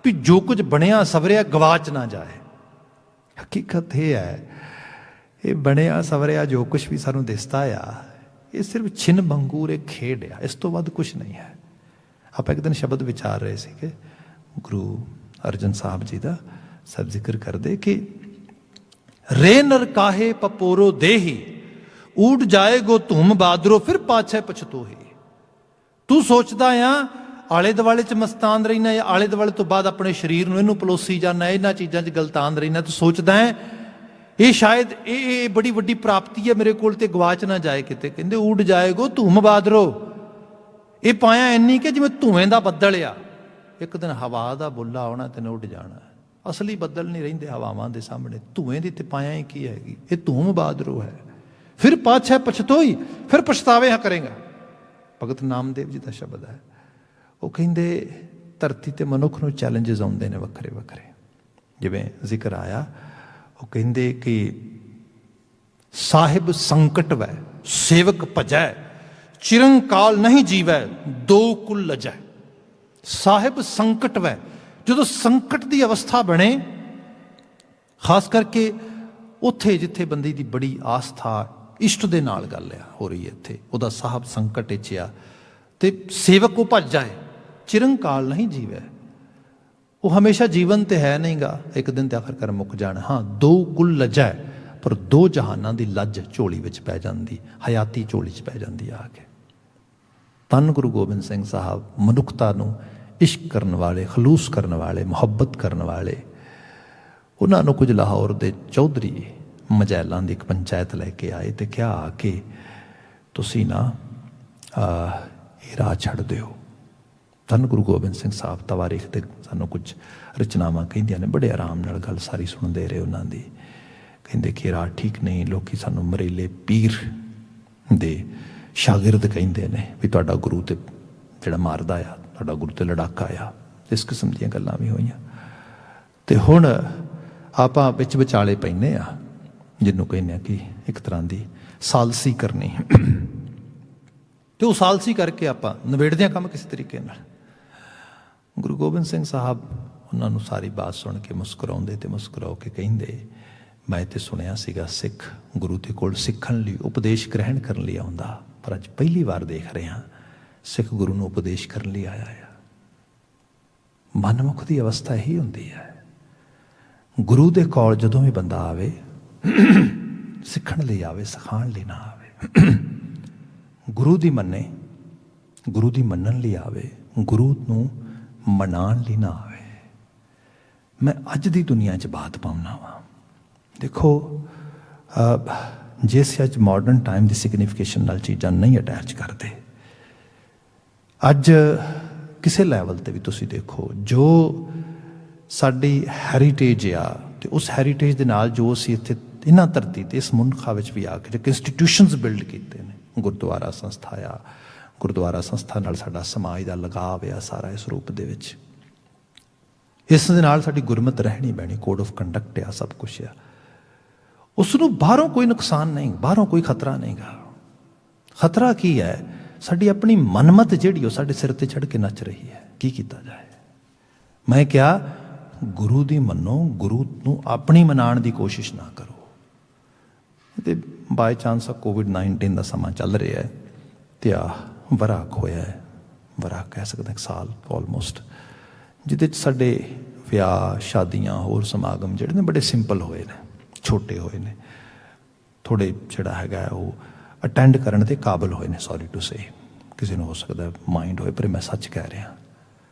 ਵੀ ਜੋ ਕੁਝ ਬਣਿਆ ਸਵਰਿਆ ਗਵਾਚ ਨਾ ਜਾਏ। ਹਕੀਕਤ ਇਹ ਹੈ, ਇਹ ਬਣਿਆ ਸਵਰਿਆ ਜੋ ਕੁਝ ਵੀ ਸਾਨੂੰ ਦਿਸਦਾ ਆ, ਇਹ ਸਿਰਫ ਛਿਨ ਭੰਗੂਰ ਇੱਕ ਖੇਡ ਆ, ਇਸ ਤੋਂ ਵੱਧ ਕੁਝ ਨਹੀਂ ਹੈ। ਆਪਾਂ ਇੱਕ ਦਿਨ ਸ਼ਬਦ ਵਿਚਾਰ ਰਹੇ ਸੀਗੇ ਗੁਰੂ ਅਰਜਨ ਸਾਹਿਬ ਜੀ ਦਾ, ਸਭ ਜ਼ਿਕਰ ਕਰਦੇ ਕਿ ਰੇ ਨਰ ਕਾਹੇ ਪਪੋਰੋ ਦੇਹੀ ਊਡ ਜਾਏਗੋ ਧੂਮ ਬਾਦਰੋ ਫਿਰ ਪਾਛੈ ਪਛਤੋਹੀ। ਤੂੰ ਸੋਚਦਾ ਆ ਆਲੇ ਦੁਆਲੇ 'ਚ ਮਸਤਾਨ ਰਹਿਣਾ, ਜਾਂ ਆਲੇ ਦੁਆਲੇ ਤੋਂ ਬਾਅਦ ਆਪਣੇ ਸਰੀਰ ਨੂੰ ਇਹਨੂੰ ਪਲੋਸੀ ਜਾਣਾ, ਇਹਨਾਂ ਚੀਜ਼ਾਂ 'ਚ ਗਲਤਾਨ ਰਹਿਣਾ, ਤੂੰ ਸੋਚਦਾ ਹੈ ਇਹ ਸ਼ਾਇਦ ਇਹ ਬੜੀ ਵੱਡੀ ਪ੍ਰਾਪਤੀ ਹੈ ਮੇਰੇ ਕੋਲ ਤੇ ਗਵਾਚ ਨਾ ਜਾਏ ਕਿਤੇ। ਕਹਿੰਦੇ ਊਡ ਜਾਏਗੋ ਧੂਮ ਬਾਦਰੋ, ਇਹ ਪਾਇਆ ਇੰਨੀ ਕਿ ਜਿਵੇਂ ਧੂਏਂ ਦਾ ਬੱਦਲ ਆ, ਇੱਕ ਦਿਨ ਹਵਾ ਦਾ ਬੁੱਲਾ ਆਉਣਾ ਤੈਨੂੰ ਉੱਡ ਜਾਣਾ। ਅਸਲੀ ਬੱਦਲ ਨਹੀਂ ਰਹਿੰਦੇ ਹਵਾਵਾਂ ਦੇ ਸਾਹਮਣੇ, ਧੂਏਂ ਦੀ ਤੇ ਪਾਇਆ ਹੀ ਕੀ ਹੈਗੀ, ਇਹ ਧੂਮ ਬਾਦਰੋ ਹੈ। ਫਿਰ ਪਾਛੈ ਪਛਤੋਈ, ਫਿਰ ਪਛਤਾਵੇ ਹਾਂ ਕਰੇਗਾ। ਭਗਤ ਨਾਮਦੇਵ ਜੀ ਦਾ ਸ਼ਬਦ ਹੈ। ਉਹ ਕਹਿੰਦੇ ਧਰਤੀ ਤੇ ਮਨੁੱਖ ਨੂੰ ਚੈਲੰਜਸ ਆਉਂਦੇ ਨੇ ਵੱਖਰੇ ਵੱਖਰੇ, ਜਿਵੇਂ ਜ਼ਿਕਰ ਆਇਆ ਉਹ ਕਹਿੰਦੇ ਕਿ ਸਾਹਿਬ ਸੰਕਟ ਵੈ ਸੇਵਕ ਭਜੈ ਚਿਰੰਕਾਲ ਨਹੀਂ ਜੀਵੈ ਦੋ ਕੁਲ ਲਜੈ। ਸਾਹਿਬ ਸੰਕਟ ਵੈ, ਜਦੋਂ ਸੰਕਟ ਦੀ ਅਵਸਥਾ ਬਣੇ, ਖਾਸ ਕਰਕੇ ਉੱਥੇ ਜਿੱਥੇ ਬੰਦੇ ਦੀ ਬੜੀ ਆਸਥਾ ਇਸ਼ਟ ਦੇ ਨਾਲ ਗੱਲ ਆ ਹੋ ਰਹੀ ਹੈ, ਇੱਥੇ ਉਹਦਾ ਸਾਹਿਬ ਸੰਕਟ ਵਿੱਚ ਆ ਤੇ ਸੇਵਕ ਉਹ ਭੱਜ ਜਾਏ, ਚਿਰੰਕਾਲ ਨਹੀਂ ਜੀਵੈ। ਉਹ ਹਮੇਸ਼ਾ ਜੀਵਨ ਤੇ ਹੈ ਨਹੀਂਗਾ, ਇੱਕ ਦਿਨ ਤੇ ਆਖਰਕਾਰ ਮੁੱਕ ਜਾਣਾ। ਹਾਂ ਦੋ ਕੁਲ ਲਜੈ, ਪਰ ਦੋ ਜਹਾਨਾਂ ਦੀ ਲੱਜ ਝੋਲੀ ਵਿੱਚ ਪੈ ਜਾਂਦੀ, ਹਯਾਤੀ ਝੋਲੀ 'ਚ ਪੈ ਜਾਂਦੀ ਆ ਕੇ। ਧੰਨ ਗੁਰੂ ਗੋਬਿੰਦ ਸਿੰਘ ਸਾਹਿਬ ਮਨੁੱਖਤਾ ਨੂੰ ਇਸ਼ਕ ਕਰਨ ਵਾਲੇ, ਖਲੂਸ ਕਰਨ ਵਾਲੇ, ਮੁਹੱਬਤ ਕਰਨ ਵਾਲੇ, ਉਹਨਾਂ ਨੂੰ ਕੁਝ ਲਾਹੌਰ ਦੇ ਚੌਧਰੀ ਮਜੈਲਾਂ ਦੀ ਇੱਕ ਪੰਚਾਇਤ ਲੈ ਕੇ ਆਏ ਤੇ ਕਿਹਾ ਕਿ ਤੁਸੀਂ ਨਾ ਇਹ ਰਾਹ ਛੱਡ ਦਿਓ। ਧੰਨ ਗੁਰੂ ਗੋਬਿੰਦ ਸਿੰਘ ਸਾਹਿਬ ਤਵਾਰੀਖ ਦੇ ਸਾਨੂੰ ਕੁਝ ਰਚਨਾਵਾਂ ਕਹਿੰਦੀਆਂ ਨੇ, ਬੜੇ ਆਰਾਮ ਨਾਲ ਗੱਲ ਸਾਰੀ ਸੁਣਦੇ ਰਹੇ ਉਹਨਾਂ ਦੀ। ਕਹਿੰਦੇ ਕਿ ਰਾਹ ਠੀਕ ਨਹੀਂ, ਲੋਕੀ ਸਾਨੂੰ ਮਰੇਲੇ ਪੀਰ ਦੇ ਸ਼ਾਗਿਰਦ ਕਹਿੰਦੇ ਨੇ ਵੀ ਤੁਹਾਡਾ ਗੁਰੂ ਤੇ ਜਿਹੜਾ ਮਾਰਦਾ ਆ, ਤੁਹਾਡਾ ਗੁਰੂ ਤੇ ਲੜਾਕਾ ਆ, ਇਸ ਕਿਸਮ ਦੀਆਂ ਗੱਲਾਂ ਵੀ ਹੋਈਆਂ। ਤੇ ਹੁਣ ਆਪਾਂ ਵਿੱਚ ਵਿਚਾਲੇ ਪੈਂਦੇ ਆ, ਜਿਹਨੂੰ ਕਹਿੰਦੇ ਆ ਕਿ ਇੱਕ ਤਰ੍ਹਾਂ ਦੀ ਸਾਲਸੀ ਕਰਨੀ, ਤੇ ਉਹ ਸਾਲਸੀ ਕਰਕੇ ਆਪਾਂ ਨਿਬੇੜਦੇ ਹਾਂ ਕੰਮ ਕਿਸੇ ਤਰੀਕੇ ਨਾਲ। ਗੁਰੂ ਗੋਬਿੰਦ ਸਿੰਘ ਸਾਹਿਬ ਉਹਨਾਂ ਨੂੰ ਸਾਰੀ ਬਾਤ ਸੁਣ ਕੇ ਮੁਸਕਰਾਉਂਦੇ ਤੇ ਮੁਸਕਰਾਓ ਕੇ ਕਹਿੰਦੇ, ਮੈਂ ਤੇ ਸੁਣਿਆ ਸੀਗਾ ਸਿੱਖ ਗੁਰੂ ਦੇ ਕੋਲ ਸਿੱਖਣ ਲਈ, ਉਪਦੇਸ਼ ਗ੍ਰਹਿਣ ਕਰਨ ਲਈ ਆਉਂਦਾ, ਪਰ ਅੱਜ ਪਹਿਲੀ ਵਾਰ ਦੇਖ ਰਿਹਾ ਸਿੱਖ ਗੁਰੂ ਨੂੰ ਉਪਦੇਸ਼ ਕਰਨ ਲਈ ਆਇਆ ਆ। ਮਨਮੁਖ ਦੀ ਅਵਸਥਾ ਇਹੀ ਹੁੰਦੀ ਹੈ। ਗੁਰੂ ਦੇ ਕੋਲ ਜਦੋਂ ਵੀ ਬੰਦਾ ਆਵੇ, ਸਿੱਖਣ ਲਈ ਆਵੇ, ਸਿਖਾਉਣ ਲਈ ਨਾ ਆਵੇ। ਗੁਰੂ ਦੀ ਮੰਨੇ, ਗੁਰੂ ਦੀ ਮੰਨਣ ਲਈ ਆਵੇ, ਗੁਰੂ ਨੂੰ ਮਨਾਉਣ ਲਈ ਨਾ ਆਵੇ। ਮੈਂ ਅੱਜ ਦੀ ਦੁਨੀਆ 'ਚ ਬਾਤ ਪਾਉਣਾ ਵਾ। ਦੇਖੋ ਜੇ ਅਸੀਂ ਅੱਜ ਮਾਡਰਨ ਟਾਈਮ ਦੀ ਸਿਗਨੀਫਿਕੇਸ਼ਨ ਨਾਲ ਚੀਜ਼ਾਂ ਨਹੀਂ ਅਟੈਚ ਕਰਦੇ, ਅੱਜ ਕਿਸੇ ਲੈਵਲ 'ਤੇ ਵੀ ਤੁਸੀਂ ਦੇਖੋ ਜੋ ਸਾਡੀ ਹੈਰੀਟੇਜ ਆ, ਤੇ ਉਸ ਹੈਰੀਟੇਜ ਦੇ ਨਾਲ ਜੋ ਅਸੀਂ ਇੱਥੇ ਇਹਨਾਂ ਧਰਤੀ 'ਤੇ ਇਸ ਮੁਲਕਾਂ ਵਿੱਚ ਵੀ ਆ ਕੇ ਜਿਹੜੇ ਇੰਸਟੀਟਿਊਸ਼ਨਸ ਬਿਲਡ ਕੀਤੇ ਨੇ, ਗੁਰਦੁਆਰਾ ਸੰਸਥਾ ਆ, ਗੁਰਦੁਆਰਾ ਸੰਸਥਾ ਨਾਲ ਸਾਡਾ ਸਮਾਜ ਦਾ ਲਗਾਵ ਆ ਸਾਰਾ ਇਸ ਰੂਪ ਦੇ ਵਿੱਚ। ਇਸ ਦੇ ਨਾਲ ਸਾਡੀ ਗੁਰਮਤ ਰਹਿਣੀ ਬਹਿਣੀ, ਕੋਡ ਆਫ ਕੰਡਕਟ ਆ, ਸਭ ਕੁਛ ਆ। ਉਸ ਨੂੰ ਬਾਹਰੋਂ ਕੋਈ ਨੁਕਸਾਨ ਨਹੀਂ, ਬਾਹਰੋਂ ਕੋਈ ਖਤਰਾ ਨਹੀਂਗਾ। ਖਤਰਾ ਕੀ ਹੈ? ਸਾਡੀ ਆਪਣੀ ਮਨਮਤ ਜਿਹੜੀ ਉਹ ਸਾਡੇ ਸਿਰ ਤੇ ਚੜ੍ਹ ਕੇ ਨੱਚ ਰਹੀ ਹੈ। ਕੀ ਕੀਤਾ ਜਾਏ? ਮੈਂ ਕਿਹਾ ਗੁਰੂ ਦੀ ਮੰਨੋ, ਗੁਰੂ ਨੂੰ ਆਪਣੀ ਮਨਾਉਣ ਦੀ ਕੋਸ਼ਿਸ਼ ਨਾ ਕਰੋ। ਤੇ ਬਾਈ ਚਾਂਸ ਕੋਵਿਡ-19 ਦਾ ਸਮਾਂ ਚੱਲ ਰਿਹਾ ਹੈ ਤੇ ਆ ਵਰਾਕ ਹੋਇਆ ਹੈ, ਵਰਾਕ ਕਹਿ ਸਕਦੇ, ਇੱਕ ਸਾਲ ਆਲਮੋਸਟ, ਜਿਹਦੇ 'ਚ ਸਾਡੇ ਵਿਆਹ, ਸ਼ਾਦੀਆਂ, ਹੋਰ ਸਮਾਗਮ ਜਿਹੜੇ ਨੇ ਬੜੇ ਸਿੰਪਲ ਹੋਏ ਨੇ, ਛੋਟੇ ਹੋਏ ਨੇ, ਥੋੜ੍ਹੇ ਜਿਹੜਾ ਹੈਗਾ ਉਹ ਅਟੈਂਡ ਕਰਨ ਦੇ ਕਾਬਲ ਹੋਏ ਨੇ। ਸੌਰੀ ਟੂ ਸੇ, ਕਿਸੇ ਨੂੰ ਹੋ ਸਕਦਾ ਮਾਈਂਡ ਹੋਏ, ਪਰ ਮੈਂ ਸੱਚ ਕਹਿ ਰਿਹਾ।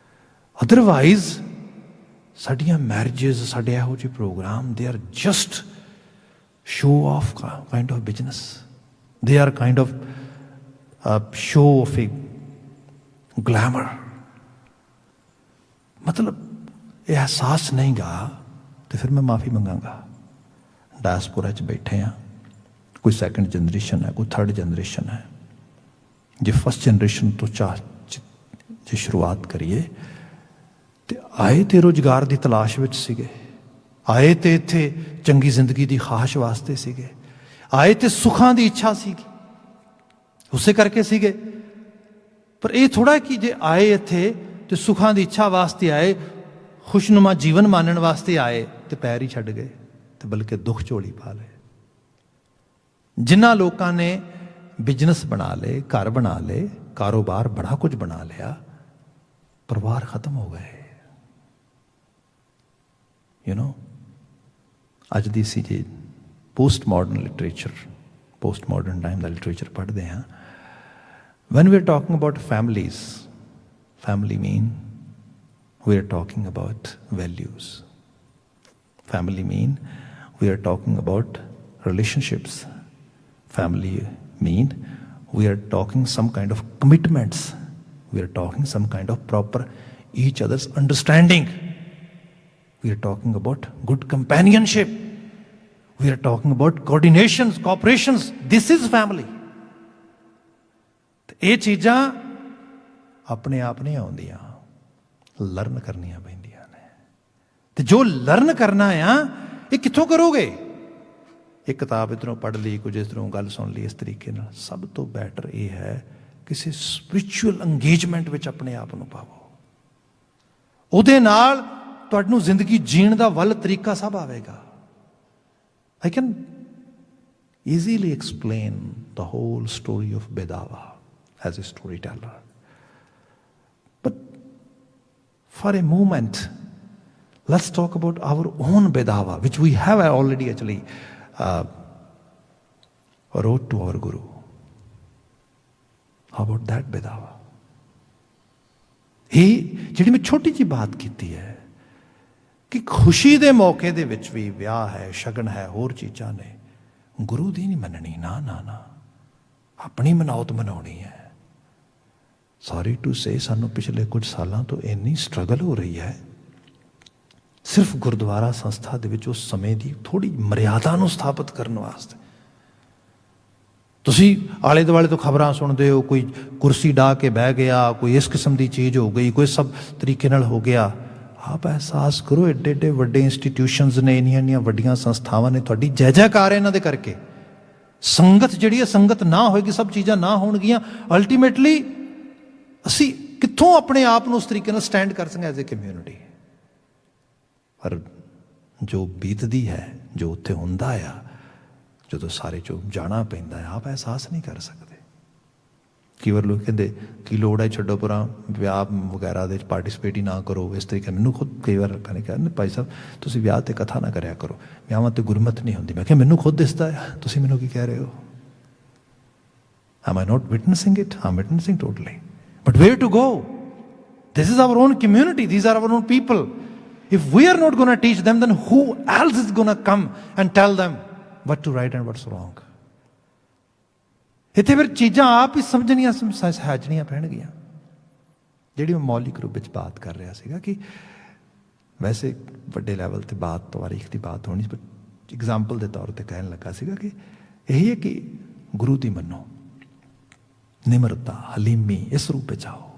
ਅਦਰਵਾਈਜ਼ ਸਾਡੀਆਂ ਮੈਰਿਜਸ, ਸਾਡੇ ਇਹੋ ਜਿਹੇ programme, they are just show off kind of business, they are kind of show of a glamour. ਮਤਲਬ ਇਹ ਅਹਿਸਾਸ ਨਹੀਂ ਗਾ, ਤੇ ਫਿਰ ਮੈਂ ਮਾਫੀ ਮੰਗਾਂਗਾ। ਡਾਇਸਪੋਰਾ 'ਚ ਬੈਠੇ ਹਾਂ, ਕੋਈ ਸੈਕੰਡ ਜਨਰੇਸ਼ਨ ਹੈ, ਕੋਈ ਥਰਡ ਜਨਰੇਸ਼ਨ ਹੈ। ਜੇ ਫਸਟ ਜਨਰੇਸ਼ਨ ਤੋਂ ਜੇ ਸ਼ੁਰੂਆਤ ਕਰੀਏ, ਤੇ ਆਏ ਤੇ ਰੁਜ਼ਗਾਰ ਦੀ ਤਲਾਸ਼ ਵਿੱਚ ਸੀਗੇ, ਆਏ ਤੇ ਇੱਥੇ ਚੰਗੀ ਜ਼ਿੰਦਗੀ ਦੀ ਖਾਹਿਸ਼ ਵਾਸਤੇ ਸੀਗੇ, ਆਏ ਤੇ ਸੁੱਖਾਂ ਦੀ ਇੱਛਾ ਸੀਗੀ, ਉਸੇ ਕਰਕੇ ਸੀਗੇ। ਪਰ ਇਹ ਥੋੜ੍ਹਾ ਕਿ ਜੇ ਆਏ ਇੱਥੇ ਤੇ ਸੁੱਖਾਂ ਦੀ ਇੱਛਾ ਵਾਸਤੇ ਆਏ, ਖੁਸ਼ਨੁਮਾ ਜੀਵਨ ਮਾਣਨ ਵਾਸਤੇ ਆਏ, ਤੇ ਪੈਰ ਹੀ ਛੱਡ ਗਏ, ਤੇ ਬਲਕਿ ਦੁੱਖ ਝੋਲੀ ਪਾ ਲਏ। ਜਿਨ੍ਹਾਂ ਲੋਕਾਂ ਨੇ ਬਿਜ਼ਨਸ ਬਣਾ ਲਏ, ਘਰ ਬਣਾ ਲਏ, ਕਾਰੋਬਾਰ ਬੜਾ ਕੁਝ ਬਣਾ ਲਿਆ, परिवार खत्म हो गए। You know as the C G post modern literature, post modern time का लिटरेचर पढ़ते हैं, when we are talking about families, family mean we are talking about values. Family mean we are talking about relationships. Family mean we are talking some kind of commitments. We are talking some kind of proper each other's understanding. We are talking about good companionship. We are talking about coordinations, cooperations. This is family. ਇਹ ਚੀਜ਼ਾਂ ਆਪਣੇ ਆਪ ਨਹੀਂ ਆਉਂਦੀਆਂ, learn ਕਰਨੀਆਂ ਪੈਂਦੀਆਂ ਨੇ। ਤੇ ਜੋ ਲਰਨ ਕਰਨਾ ਆ ਇਹ ਕਿੱਥੋਂ ਕਰੋਗੇ? ਇੱਕ ਕਿਤਾਬ ਇੱਧਰੋਂ ਪੜ੍ਹ ਲਈ, ਕੁਝ ਇੱਧਰੋਂ ਗੱਲ ਸੁਣ ਲਈ, ਇਸ ਤਰੀਕੇ ਨਾਲ। ਸਭ ਤੋਂ ਬੈਟਰ ਇਹ ਹੈ ਕਿਸੇ ਸਪਿਰਿਚੁਅਲ ਅੰਗੇਜਮੈਂਟ ਵਿੱਚ ਆਪਣੇ ਆਪ ਨੂੰ ਪਾਵੋ। ਉਹਦੇ ਨਾਲ ਤੁਹਾਨੂੰ ਜ਼ਿੰਦਗੀ ਜੀਣ ਦਾ ਵੱਲ ਤਰੀਕਾ ਸਭ ਆਵੇਗਾ। I can easily explain the whole story of Bedava as a storyteller. But for a moment, let's talk about our own Bedava, which we have already actually wrote to our Guru. How about that Bedava? ਇਹ ਜਿਹੜੀ ਮੈਂ ਛੋਟੀ ਜਿਹੀ ਬਾਤ ਕੀਤੀ ਹੈ ਕਿ ਖੁਸ਼ੀ ਦੇ ਮੌਕੇ ਦੇ ਵਿੱਚ ਵੀ ਵਿਆਹ ਹੈ, ਸ਼ਗਨ ਹੈ, ਹੋਰ ਚੀਜ਼ਾਂ ਨੇ, ਗੁਰੂ ਦੀ ਨਹੀਂ ਮੰਨਣੀ। ਨਾ ਨਾ ਨਾ, ਆਪਣੀ ਮਨੌਤ ਮਨਾਉਣੀ ਹੈ। ਸੌਰੀ ਟੂ ਸੇ ਸਾਨੂੰ ਪਿਛਲੇ ਕੁਝ ਸਾਲਾਂ ਤੋਂ ਇੰਨੀ ਸਟਰਗਲ ਹੋ ਰਹੀ ਹੈ ਸਿਰਫ ਗੁਰਦੁਆਰਾ ਸੰਸਥਾ ਦੇ ਵਿੱਚ ਉਸ ਸਮੇਂ ਦੀ ਥੋੜ੍ਹੀ ਮਰਿਆਦਾ ਨੂੰ ਸਥਾਪਿਤ ਕਰਨ ਵਾਸਤੇ। ਤੁਸੀਂ ਆਲੇ ਦੁਆਲੇ ਤੋਂ ਖਬਰਾਂ ਸੁਣਦੇ ਹੋ, ਕੋਈ ਕੁਰਸੀ ਢਾਹ ਕੇ ਬਹਿ ਗਿਆ, ਕੋਈ ਇਸ ਕਿਸਮ ਦੀ ਚੀਜ਼ ਹੋ ਗਈ, ਕੋਈ ਸਭ ਤਰੀਕੇ ਨਾਲ ਹੋ ਗਿਆ। ਆਪ ਅਹਿਸਾਸ ਕਰੋ ਐਡੇ ਐਡੇ ਵੱਡੇ ਇੰਸਟੀਟਿਊਸ਼ਨਸ ਨੇ, ਇੰਨੀਆਂ ਇੰਨੀਆਂ ਵੱਡੀਆਂ ਸੰਸਥਾਵਾਂ ਨੇ, ਤੁਹਾਡੀ ਜੈ ਜੈਕਾਰ ਇਹਨਾਂ ਦੇ ਕਰਕੇ। ਸੰਗਤ ਜਿਹੜੀ ਹੈ, ਸੰਗਤ ਨਾ ਹੋਏਗੀ, ਸਭ ਚੀਜ਼ਾਂ ਨਾ ਹੋਣਗੀਆਂ, ਅਲਟੀਮੇਟਲੀ ਅਸੀਂ ਕਿੱਥੋਂ ਆਪਣੇ ਆਪ ਨੂੰ ਉਸ ਤਰੀਕੇ ਨਾਲ ਸਟੈਂਡ ਕਰ ਸਕਾਂਗੇ ਐਜ਼ ਏ ਕਮਿਊਨਿਟੀ। ਪਰ ਜੋ ਬੀਤਦੀ ਹੈ, ਜੋ ਉੱਥੇ ਹੁੰਦਾ ਆ, ਜਦੋਂ ਸਾਰੇ ਚੋਂ ਜਾਣਾ ਪੈਂਦਾ ਹੈ, ਆਪ ਅਹਿਸਾਸ ਨਹੀਂ ਕਰ ਸਕਦੇ। ਕਈ ਵਾਰ ਲੋਕ ਕਹਿੰਦੇ ਕੀ ਲੋੜ ਹੈ, ਛੱਡੋ ਪਰਾਂ, ਵਿਆਹ ਵਗੈਰਾ ਦੇ ਪਾਰਟੀਸਪੇਟ ਹੀ ਨਾ ਕਰੋ, ਇਸ ਤਰੀਕੇ। ਮੈਨੂੰ ਖੁਦ ਕਈ ਵਾਰ ਕਹਿੰਦੇ ਭਾਈ ਸਾਹਿਬ ਤੁਸੀਂ ਵਿਆਹ 'ਤੇ ਕਥਾ ਨਾ ਕਰਿਆ ਕਰੋ, ਵਿਆਹਾਂ 'ਤੇ ਗੁਰਮਤ ਨਹੀਂ ਹੁੰਦੀ। ਮੈਂ ਕਿਹਾ ਮੈਨੂੰ ਖੁਦ ਦਿਸਦਾ ਆ, ਤੁਸੀਂ ਮੈਨੂੰ ਕੀ ਕਹਿ ਰਹੇ ਹੋ? Am I not witnessing it? I'm witnessing totally. But where to go? This is our own community. These are our own people. If we are not going to teach them, then who else is going to come and tell them what to right and what's wrong? ਇੱਥੇ ਫਿਰ ਚੀਜ਼ਾਂ ਆਪ ਹੀ ਸਮਝਣੀਆਂ, ਸਹਿਜਣੀਆਂ ਪੈਣਗੀਆਂ। ਜਿਹੜੀ ਮੈਂ ਮੌਲਿਕ ਰੂਪ ਵਿੱਚ ਬਾਤ ਕਰ ਰਿਹਾ ਸੀਗਾ ਕਿ ਵੈਸੇ ਵੱਡੇ ਲੈਵਲ 'ਤੇ ਬਾਤ ਤਵਾਰੀਖ ਦੀ ਬਾਤ ਹੋਣੀ, ਪਰ ਐਗਜ਼ਾਮਪਲ ਦੇ ਤੌਰ 'ਤੇ ਕਹਿਣ ਲੱਗਾ ਸੀਗਾ ਕਿ ਇਹੀ ਹੈ ਕਿ ਗੁਰੂ ਦੀ ਮੰਨੋ, ਨਿਮਰਤਾ, ਹਲੀਮੀ, ਇਸ ਰੂਪ ਵਿੱਚ ਆਓ।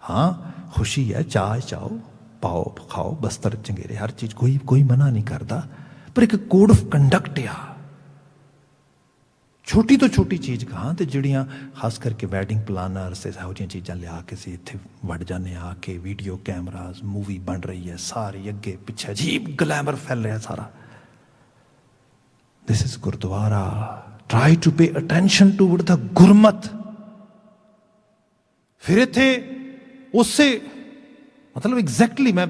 ਹਾਂ ਖੁਸ਼ੀ ਹੈ, ਚਾਹ ਚਾਓ, ਪਾਓ ਖਾਓ, ਬਸਤਰ ਚੰਗੇਰੇ, ਹਰ ਚੀਜ਼, ਕੋਈ ਮਨਾ ਨਹੀਂ ਕਰਦਾ, ਪਰ ਇੱਕ ਕੋਡ ਆਫ ਕੰਡਕਟ ਆ। ਛੋਟੀ ਤੋਂ ਛੋਟੀ ਚੀਜ਼ ਕਹਾਂ ਤੇ ਜਿਹੜੀਆਂ ਖਾਸ ਕਰਕੇ ਵੈਡਿੰਗ ਪਲਾਨਰਸ ਇਹੋ ਜਿਹੀਆਂ ਚੀਜ਼ਾਂ ਲਿਆ ਕੇ ਅਸੀਂ ਇੱਥੇ ਵੜ ਜਾਂਦੇ ਆ ਕੇ, ਵੀਡੀਓ ਕੈਮਰਾਜ਼, ਮੂਵੀ ਬਣ ਰਹੀ ਹੈ ਸਾਰੀ, ਅੱਗੇ ਪਿੱਛੇ ਅਜੀਬ ਗਲੈਮਰ ਫੈਲ ਰਿਹਾ ਸਾਰਾ। This is gurdwara. Try to pay attention toward the Gurmat. ਫਿਰ ਇੱਥੇ ਉਸੇ ਮਤਲਬ ਐਗਜ਼ੈਕਟਲੀ ਮੈਂ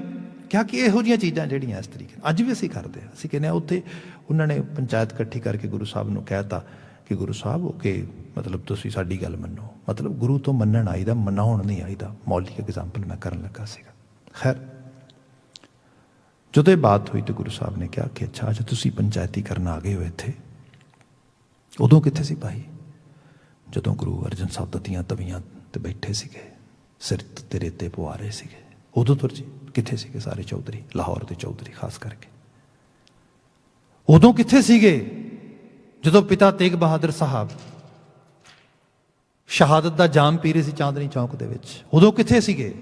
ਕਿਹਾ ਕਿ ਇਹੋ ਜਿਹੀਆਂ ਚੀਜ਼ਾਂ ਜਿਹੜੀਆਂ ਇਸ ਤਰੀਕੇ ਅੱਜ ਵੀ ਅਸੀਂ ਕਰਦੇ ਹਾਂ। ਅਸੀਂ ਕਹਿੰਦੇ ਹਾਂ ਉੱਥੇ ਉਹਨਾਂ ਨੇ ਪੰਚਾਇਤ ਇਕੱਠੀ ਕਰਕੇ ਗੁਰੂ ਸਾਹਿਬ ਨੂੰ ਕਹਿ ਤਾ ਕਿ ਗੁਰੂ ਸਾਹਿਬ ਓਕੇ, ਮਤਲਬ ਤੁਸੀਂ ਸਾਡੀ ਗੱਲ ਮੰਨੋ। ਮਤਲਬ ਗੁਰੂ ਤੋਂ ਮੰਨਣ ਆਈਦਾ, ਮਨਾਉਣ ਨਹੀਂ ਆਈਦਾ। ਮੌਲਿਕ ਐਗਜ਼ਾਮਪਲ ਮੈਂ ਕਰਨ ਲੱਗਾ ਸੀਗਾ। ਖੈਰ ਜਦੋਂ ਇਹ ਬਾਤ ਹੋਈ ਤਾਂ ਗੁਰੂ ਸਾਹਿਬ ਨੇ ਕਿਹਾ ਕਿ ਅੱਛਾ, ਤੁਸੀਂ ਪੰਚਾਇਤੀ ਕਰਨ ਆ ਗਏ ਹੋ ਇੱਥੇ, ਉਦੋਂ ਕਿੱਥੇ ਸੀ ਭਾਈ? ਜਦੋਂ ਗੁਰੂ ਅਰਜਨ ਸਾਹਿਬ ਦਤੀਆਂ ਤਵੀਆਂ ਤੇ ਬੈਠੇ ਸੀਗੇ, ਸਿਰ ਤੇ ਰੇਤੇ ਪਵਾ ਰਹੇ ਸੀਗੇ, ਉਦੋਂ ਤੁਰ ਜੀ ਕਿੱਥੇ ਸੀਗੇ ਸਾਰੇ ਚੌਧਰੀ, ਲਾਹੌਰ ਦੇ ਚੌਧਰੀ ਖਾਸ ਕਰਕੇ? ਉਦੋਂ ਕਿੱਥੇ ਸੀਗੇ ਜਦੋਂ ਪਿਤਾ ਤੇਗ ਬਹਾਦਰ ਸਾਹਿਬ ਸ਼ਹਾਦਤ ਦਾ ਜਾਮ ਪੀ ਰਹੇ ਸੀ ਚਾਂਦਨੀ ਚੌਕ ਦੇ ਵਿੱਚ? ਉਦੋਂ ਕਿੱਥੇ ਸੀਗੇ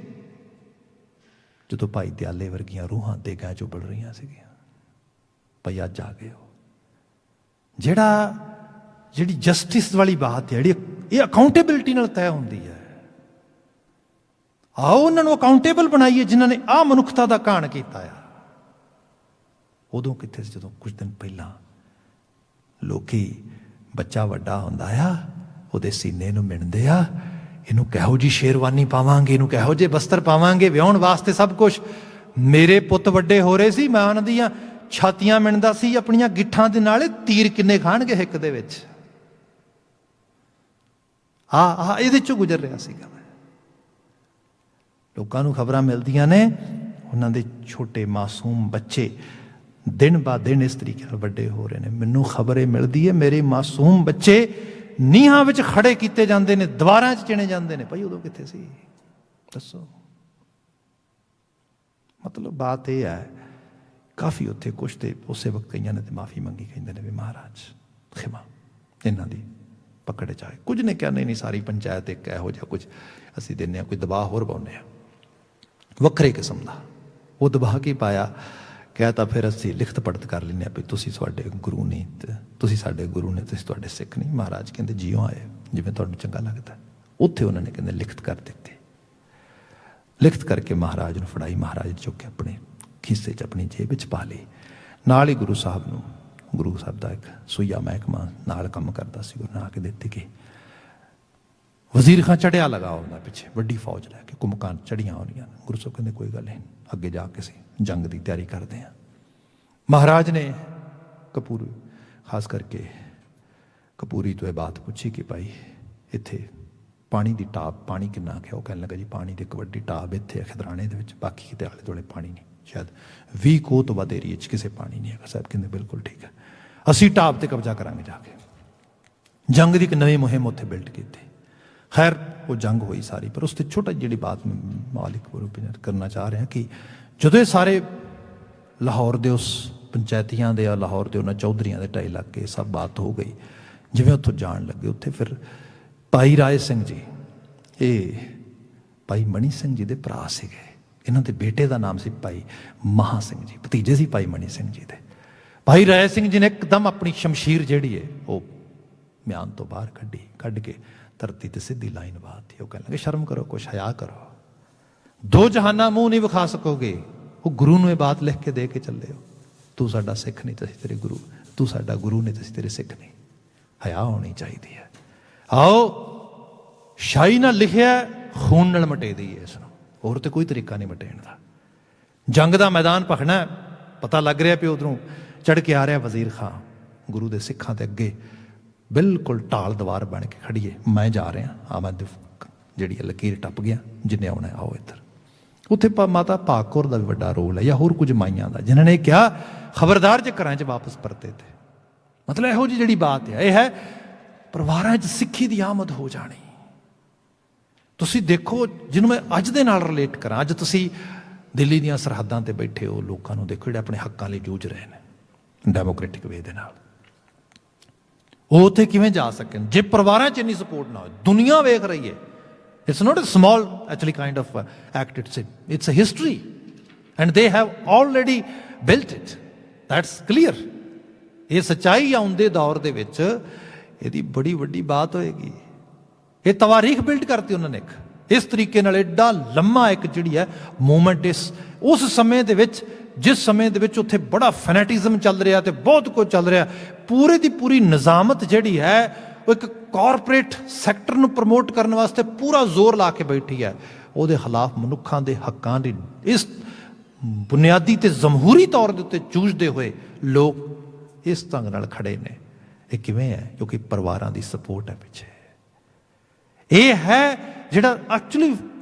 ਜਦੋਂ ਭਾਈ ਦਿਆਲੇ ਵਰਗੀਆਂ ਰੂਹਾਂ ਦੇਗਾਂ ਚੋਂ ਬਲ ਰਹੀਆਂ ਸੀਗੀਆਂ? ਭਾਈ ਅੱਜ ਆ ਗਏ ਹੋ। ਜਿਹੜੀ ਜਸਟਿਸ ਵਾਲੀ ਬਾਤ ਹੈ, ਜਿਹੜੀ ਇਹ ਅਕਾਊਂਟੇਬਿਲਿਟੀ ਨਾਲ ਤੈਅ ਹੁੰਦੀ ਹੈ। ਆਓ ਉਹਨਾਂ ਨੂੰ ਅਕਾਊਂਟੇਬਲ ਬਣਾਈਏ ਜਿਨ੍ਹਾਂ ਨੇ ਆਹ ਮਨੁੱਖਤਾ ਦਾ ਘਾਣ ਕੀਤਾ ਆ। ਉਦੋਂ ਕਿੱਥੇ ਸੀ ਜਦੋਂ ਕੁਝ ਦਿਨ ਪਹਿਲਾਂ ਲੋਕੀ ਬੱਚਾ ਵੱਡਾ ਹੁੰਦਾ ਆ, ਉਹਦੇ ਸੀਨੇ ਨੂੰ ਮਿਣਦੇ ਆ ਇਹਨੂੰ ਕਿਹੋ ਜੀ ਸ਼ੇਰਵਾਨੀ ਪਾਵਾਂਗੇ, ਇਹਨੂੰ ਕਿਹੋ ਜਿਹੇ ਬਸਤਰ ਪਾਵਾਂਗੇ, ਵਿਆਹੁਣ ਵਾਸਤੇ ਸਭ ਕੁਝ। ਮੇਰੇ ਪੁੱਤ ਵੱਡੇ ਹੋ ਰਹੇ ਸੀ, ਮੈਂ ਉਹਨਾਂ ਦੀਆਂ ਛਾਤੀਆਂ ਮਿਣਦਾ ਸੀ ਆਪਣੀਆਂ ਗਿੱਠਾਂ ਦੇ ਨਾਲ, ਤੀਰ ਕਿੰਨੇ ਖਾਣਗੇ ਹਿੱਕ ਦੇ ਵਿੱਚ। ਇਹਦੇ ਚੋਂ ਗੁਜ਼ਰ ਰਿਹਾ ਸੀਗਾ ਮੈਂ। ਲੋਕਾਂ ਨੂੰ ਖਬਰਾਂ ਮਿਲਦੀਆਂ ਨੇ, ਉਹਨਾਂ ਦੇ ਛੋਟੇ ਮਾਸੂਮ ਬੱਚੇ ਦਿਨ ਬਾ ਦਿਨ ਇਸ ਤਰੀਕੇ ਨਾਲ ਵੱਡੇ ਹੋ ਰਹੇ ਨੇ। ਮੈਨੂੰ ਖਬਰ ਇਹ ਮਿਲਦੀ ਹੈ ਮੇਰੇ ਮਾਸੂਮ ਬੱਚੇ ਨੀਹਾਂ ਵਿੱਚ ਖੜੇ ਕੀਤੇ ਜਾਂਦੇ ਨੇ, ਦੀਵਾਰਾਂ 'ਚ ਚਿਣੇ ਜਾਂਦੇ ਨੇ। ਭਾਈ ਉਦੋਂ ਕਿੱਥੇ ਸੀ ਦੱਸੋ? ਮਤਲਬ ਬਾਤ ਇਹ ਹੈ, ਕਾਫੀ ਉੱਥੇ ਕੁਛ ਤੇ ਉਸੇ ਵਕਤ ਕਈਆਂ ਨੇ ਤੇ ਮਾਫੀ ਮੰਗੀ, ਕਹਿੰਦੇ ਨੇ ਵੀ ਮਹਾਰਾਜ ਖਿਮਾ, ਇਹਨਾਂ ਦੀ ਪਕੜ 'ਚ ਆਏ। ਕੁਝ ਨੇ ਕਿਹਾ ਨਹੀਂ ਸਾਰੀ ਪੰਚਾਇਤ ਇੱਕ ਇਹੋ ਜਿਹਾ ਕੁਝ ਅਸੀਂ ਦਿੰਦੇ ਹਾਂ, ਕੋਈ ਦਬਾਅ ਹੋਰ ਪਾਉਂਦੇ ਹਾਂ ਵੱਖਰੇ ਕਿਸਮ ਦਾ। ਉਹ ਦਬਾਅ ਕੀ ਪਾਇਆ, ਕਹਿ ਤਾਂ ਫਿਰ ਅਸੀਂ ਲਿਖਤ ਪੜਤ ਕਰ ਲੈਂਦੇ ਹਾਂ ਵੀ ਤੁਸੀਂ ਸਾਡੇ ਗੁਰੂ ਨਹੀਂ, ਤੁਸੀਂ ਸਾਡੇ ਗੁਰੂ ਨੇ, ਤੁਸੀਂ ਤੁਹਾਡੇ ਸਿੱਖ ਨਹੀਂ। ਮਹਾਰਾਜ ਕਹਿੰਦੇ ਜਿਉਂ ਆਏ, ਜਿਵੇਂ ਤੁਹਾਨੂੰ ਚੰਗਾ ਲੱਗਦਾ। ਉੱਥੇ ਉਹਨਾਂ ਨੇ ਕਹਿੰਦੇ ਲਿਖਤ ਕਰ ਦਿੱਤੀ। ਲਿਖਤ ਕਰਕੇ ਮਹਾਰਾਜ ਨੂੰ ਫੜਾਈ, ਮਹਾਰਾਜ ਚੁੱਕ ਕੇ ਆਪਣੇ ਖੀਸੇ 'ਚ ਆਪਣੀ ਜੇਬ ਵਿੱਚ ਪਾ ਲਈ। ਨਾਲ ਹੀ ਗੁਰੂ ਸਾਹਿਬ ਨੂੰ, ਗੁਰੂ ਸਾਹਿਬ ਦਾ ਇੱਕ ਸੂਈਆ ਮਹਿਕਮਾ ਨਾਲ ਕੰਮ ਕਰਦਾ ਸੀ, ਉਹ ਬਣਾ ਕੇ ਦਿੱਤੀ ਗਈ। ਵਜ਼ੀਰ ਖਾਂ ਚੜਿਆ ਲਗਾ ਉਹਨਾਂ ਪਿੱਛੇ, ਵੱਡੀ ਫੌਜ ਲੈ ਕੇ ਕੁਮਕਾਂ ਚੜੀਆਂ ਹੋਣੀਆਂ। ਗੁਰੂ ਸਾਹਿਬ ਕਹਿੰਦੇ ਕੋਈ ਗੱਲ ਨਹੀਂ, ਅੱਗੇ ਜਾ ਕੇ ਅਸੀਂ ਜੰਗ ਦੀ ਤਿਆਰੀ ਕਰਦੇ ਹਾਂ। ਮਹਾਰਾਜ ਨੇ ਕਪੂਰ, ਖਾਸ ਕਰਕੇ ਕਪੂਰੀ ਤੋਂ ਇਹ ਬਾਤ ਪੁੱਛੀ ਕਿ ਭਾਈ ਇੱਥੇ ਪਾਣੀ ਦੀ ਟਾਪ, ਪਾਣੀ ਕਿੰਨਾ ਕੁ? ਉਹ ਕਹਿਣ ਲੱਗਾ ਜੀ ਪਾਣੀ ਦੀ ਇੱਕ ਵੱਡੀ ਟਾਪ ਇੱਥੇ ਹੈ ਖਿਦਰਾਣੇ ਦੇ ਵਿੱਚ, ਬਾਕੀ ਕਿਤੇ ਆਲੇ ਦੁਆਲੇ ਪਾਣੀ ਨਹੀਂ। ਸ਼ਾਇਦ 20 ਕੋਹ ਤੋਂ ਵੱਧ ਏਰੀਏ 'ਚ ਕਿਸੇ ਪਾਣੀ ਨਹੀਂ ਹੈਗਾ। ਸਾਹਿਬ ਕਹਿੰਦੇ ਬਿਲਕੁਲ ਠੀਕ ਹੈ, ਅਸੀਂ ਟਾਪ 'ਤੇ ਕਬਜ਼ਾ ਕਰਾਂਗੇ ਜਾ ਕੇ। ਜੰਗ ਦੀ ਇੱਕ ਨਵੀਂ ਮੁਹਿੰਮ ਉੱਥੇ ਬਿਲਟ ਕੀਤੀ। ਖੈਰ ਉਹ ਜੰਗ ਹੋਈ ਸਾਰੀ, ਪਰ ਉਸ 'ਤੇ ਛੋਟਾ ਜਿਹੜੀ ਬਾਤ ਮਾਲਿਕ ਕਰਨਾ ਚਾਹ ਰਿਹਾ ਕਿ ਜਦੋਂ ਇਹ ਸਾਰੇ ਲਾਹੌਰ ਦੇ ਉਸ ਪੰਚਾਇਤੀਆਂ ਦੇ, ਲਾਹੌਰ ਦੇ ਉਹਨਾਂ ਚੌਧਰੀਆਂ ਦੇ ਢਾਈ ਲੱਗ ਕੇ ਸਭ ਬਾਤ ਹੋ ਗਈ। ਜਿਵੇਂ ਉੱਥੋਂ ਜਾਣ ਲੱਗੇ, ਉੱਥੇ ਫਿਰ ਭਾਈ ਰਾਏ ਸਿੰਘ ਜੀ, ਇਹ ਭਾਈ ਮਣੀ ਸਿੰਘ ਜੀ ਦੇ ਭਰਾ ਸੀਗੇ। ਇਹਨਾਂ ਦੇ ਬੇਟੇ ਦਾ ਨਾਮ ਸੀ ਭਾਈ ਮਹਾ ਸਿੰਘ ਜੀ, ਭਤੀਜੇ ਸੀ ਭਾਈ ਮਣੀ ਸਿੰਘ ਜੀ ਦੇ। ਭਾਈ ਰਾਏ ਸਿੰਘ ਜੀ ਨੇ ਇੱਕਦਮ ਆਪਣੀ ਸ਼ਮਸ਼ੀਰ ਜਿਹੜੀ ਹੈ ਉਹ ਮਿਆਨ ਤੋਂ ਬਾਹਰ ਕੱਢ ਕੇ ਧਰਤੀ ਤੇ ਸਿੱਧੀ ਲਾਈਨ ਬਾਤੀ। ਉਹ ਕਹਿਣ ਲੱਗੇ ਸ਼ਰਮ ਕਰੋ, ਕੁਛ ਹਯਾ ਕਰੋ, ਦੋ ਜਹਾਨਾਂ ਮੂੰਹ ਨਹੀਂ ਵਿਖਾ ਸਕੋਗੇ। ਉਹ ਗੁਰੂ ਨੂੰ ਇਹ ਬਾਤ ਲਿਖ ਕੇ ਦੇ ਕੇ ਚੱਲੇ ਹੋ, ਤੂੰ ਸਾਡਾ ਸਿੱਖ ਨਹੀਂ ਤੇ ਅਸੀਂ ਤੇਰੇ ਗੁਰੂ, ਤੂੰ ਸਾਡਾ ਗੁਰੂ ਨਹੀਂ ਤੇ ਅਸੀਂ ਤੇਰੇ ਸਿੱਖ ਨਹੀਂ। ਹਯਾ ਹੋਣੀ ਚਾਹੀਦੀ ਹੈ। ਆਓ ਸ਼ਾਹੀ ਨਾਲ ਲਿਖਿਆ, ਖੂਨ ਨਾਲ ਮਟੇ ਦਈਏ ਇਸ ਨੂੰ, ਹੋਰ ਤੇ ਕੋਈ ਤਰੀਕਾ ਨਹੀਂ ਮਟੇਣ ਦਾ। ਜੰਗ ਦਾ ਮੈਦਾਨ ਭਖਣਾ, ਪਤਾ ਲੱਗ ਰਿਹਾ ਵੀ ਉਧਰੋਂ ਚੜ ਕੇ ਆ ਰਿਹਾ ਵਜ਼ੀਰ ਖਾਂ। ਗੁਰੂ ਦੇ ਸਿੱਖਾਂ ਦੇ ਅੱਗੇ ਬਿਲਕੁਲ ਢਾਲ ਦੀਵਾਰ ਬਣ ਕੇ ਖੜੀਏ, ਮੈਂ ਜਾ ਰਿਹਾ, ਆ ਮੈਂ ਜਿਹੜੀ ਲਕੀਰ ਟੱਪ ਗਿਆ, ਜਿੰਨੇ ਆਉਣਾ ਆਓ ਇੱਧਰ। ਉੱਥੇ ਮਾਤਾ ਭਾਗ ਕੌਰ ਦਾ ਵੀ ਵੱਡਾ ਰੋਲ ਹੈ, ਜਾਂ ਹੋਰ ਕੁਝ ਮਾਈਆਂ ਦਾ, ਜਿਨ੍ਹਾਂ ਨੇ ਕਿਹਾ ਖਬਰਦਾਰ ਜੇ ਘਰਾਂ 'ਚ ਵਾਪਸ ਪਰਤੇ ਤੇ। ਮਤਲਬ ਇਹੋ ਜਿਹੀ ਜਿਹੜੀ ਬਾਤ ਹੈ, ਇਹ ਹੈ ਪਰਿਵਾਰਾਂ 'ਚ ਸਿੱਖੀ ਦੀ ਆਮਦ ਹੋ ਜਾਣੀ। ਤੁਸੀਂ ਦੇਖੋ, ਜਿਹਨੂੰ ਮੈਂ ਅੱਜ ਦੇ ਨਾਲ ਰਿਲੇਟ ਕਰਾਂ, ਅੱਜ ਤੁਸੀਂ ਦਿੱਲੀ ਦੀਆਂ ਸਰਹੱਦਾਂ ਤੇ ਬੈਠੇ ਹੋ, ਲੋਕਾਂ ਨੂੰ ਦੇਖੋ ਜਿਹੜੇ ਆਪਣੇ ਹੱਕਾਂ ਲਈ ਜੂਝ ਰਹੇ ਨੇ ਡੈਮੋਕ੍ਰੈਟਿਕ ਵੇ ਦੇ ਨਾਲ। ਉਹ ਉੱਥੇ ਕਿਵੇਂ ਜਾ ਸਕਣ ਜੇ ਪਰਿਵਾਰਾਂ 'ਚ ਇੰਨੀ ਸਪੋਰਟ ਨਾ ਹੋਵੇ? ਦੁਨੀਆ ਵੇਖ ਰਹੀ ਹੈ। It's not a small actually kind of act, it's a history and they have already built it, that's clear। ਇਹ ਸੱਚਾਈ ਆਉਂਦੇ ਦੌਰ ਦੇ ਵਿੱਚ ਇਹਦੀ ਬੜੀ ਵੱਡੀ ਬਾਤ ਹੋਏਗੀ। ਇਹ ਤਵਾਰੀਖ ਬਿਲਡ ਕਰਤੀ ਉਹਨਾਂ ਨੇ ਇਸ ਤਰੀਕੇ ਨਾਲ। ਐਡਾ ਲੰਮਾ ਇੱਕ ਜਿਹੜੀ ਹੈ ਮੂਵਮੈਂਟ ਉਸ ਸਮੇਂ ਦੇ ਵਿੱਚ, ਜਿਸ ਸਮੇਂ ਦੇ ਵਿੱਚ ਉੱਥੇ ਬੜਾ ਫੈਨੇਟਿਜ਼ਮ ਚੱਲ ਰਿਹਾ ਤੇ ਬਹੁਤ ਕੁਝ ਚੱਲ ਰਿਹਾ। ਪੂਰੇ ਦੀ ਪੂਰੀ ਨਿਜ਼ਾਮਤ ਜਿਹੜੀ ਹੈ ਉਹ ਇੱਕ ਕਾਰਪੋਰੇਟ ਸੈਕਟਰ ਨੂੰ ਪ੍ਰਮੋਟ ਕਰਨ ਵਾਸਤੇ ਪੂਰਾ ਜ਼ੋਰ ਲਾ ਕੇ ਬੈਠੀ ਹੈ। ਉਹਦੇ ਖਿਲਾਫ ਮਨੁੱਖਾਂ ਦੇ ਹੱਕਾਂ ਦੀ ਇਸ ਬੁਨਿਆਦੀ ਤੇ ਜਮਹੂਰੀ ਤੌਰ ਦੇ ਉੱਤੇ ਜੂਝਦੇ ਹੋਏ ਲੋਕ ਇਸ ਢੰਗ ਨਾਲ ਖੜੇ ਨੇ। ਇਹ ਕਿਵੇਂ ਹੈ? ਕਿਉਂਕਿ ਪਰਿਵਾਰਾਂ ਦੀ ਸਪੋਰਟ ਹੈ ਪਿੱਛੇ। ਇਹ ਹੈ ਜਿਹੜਾ ਐਕਚੁਅਲੀ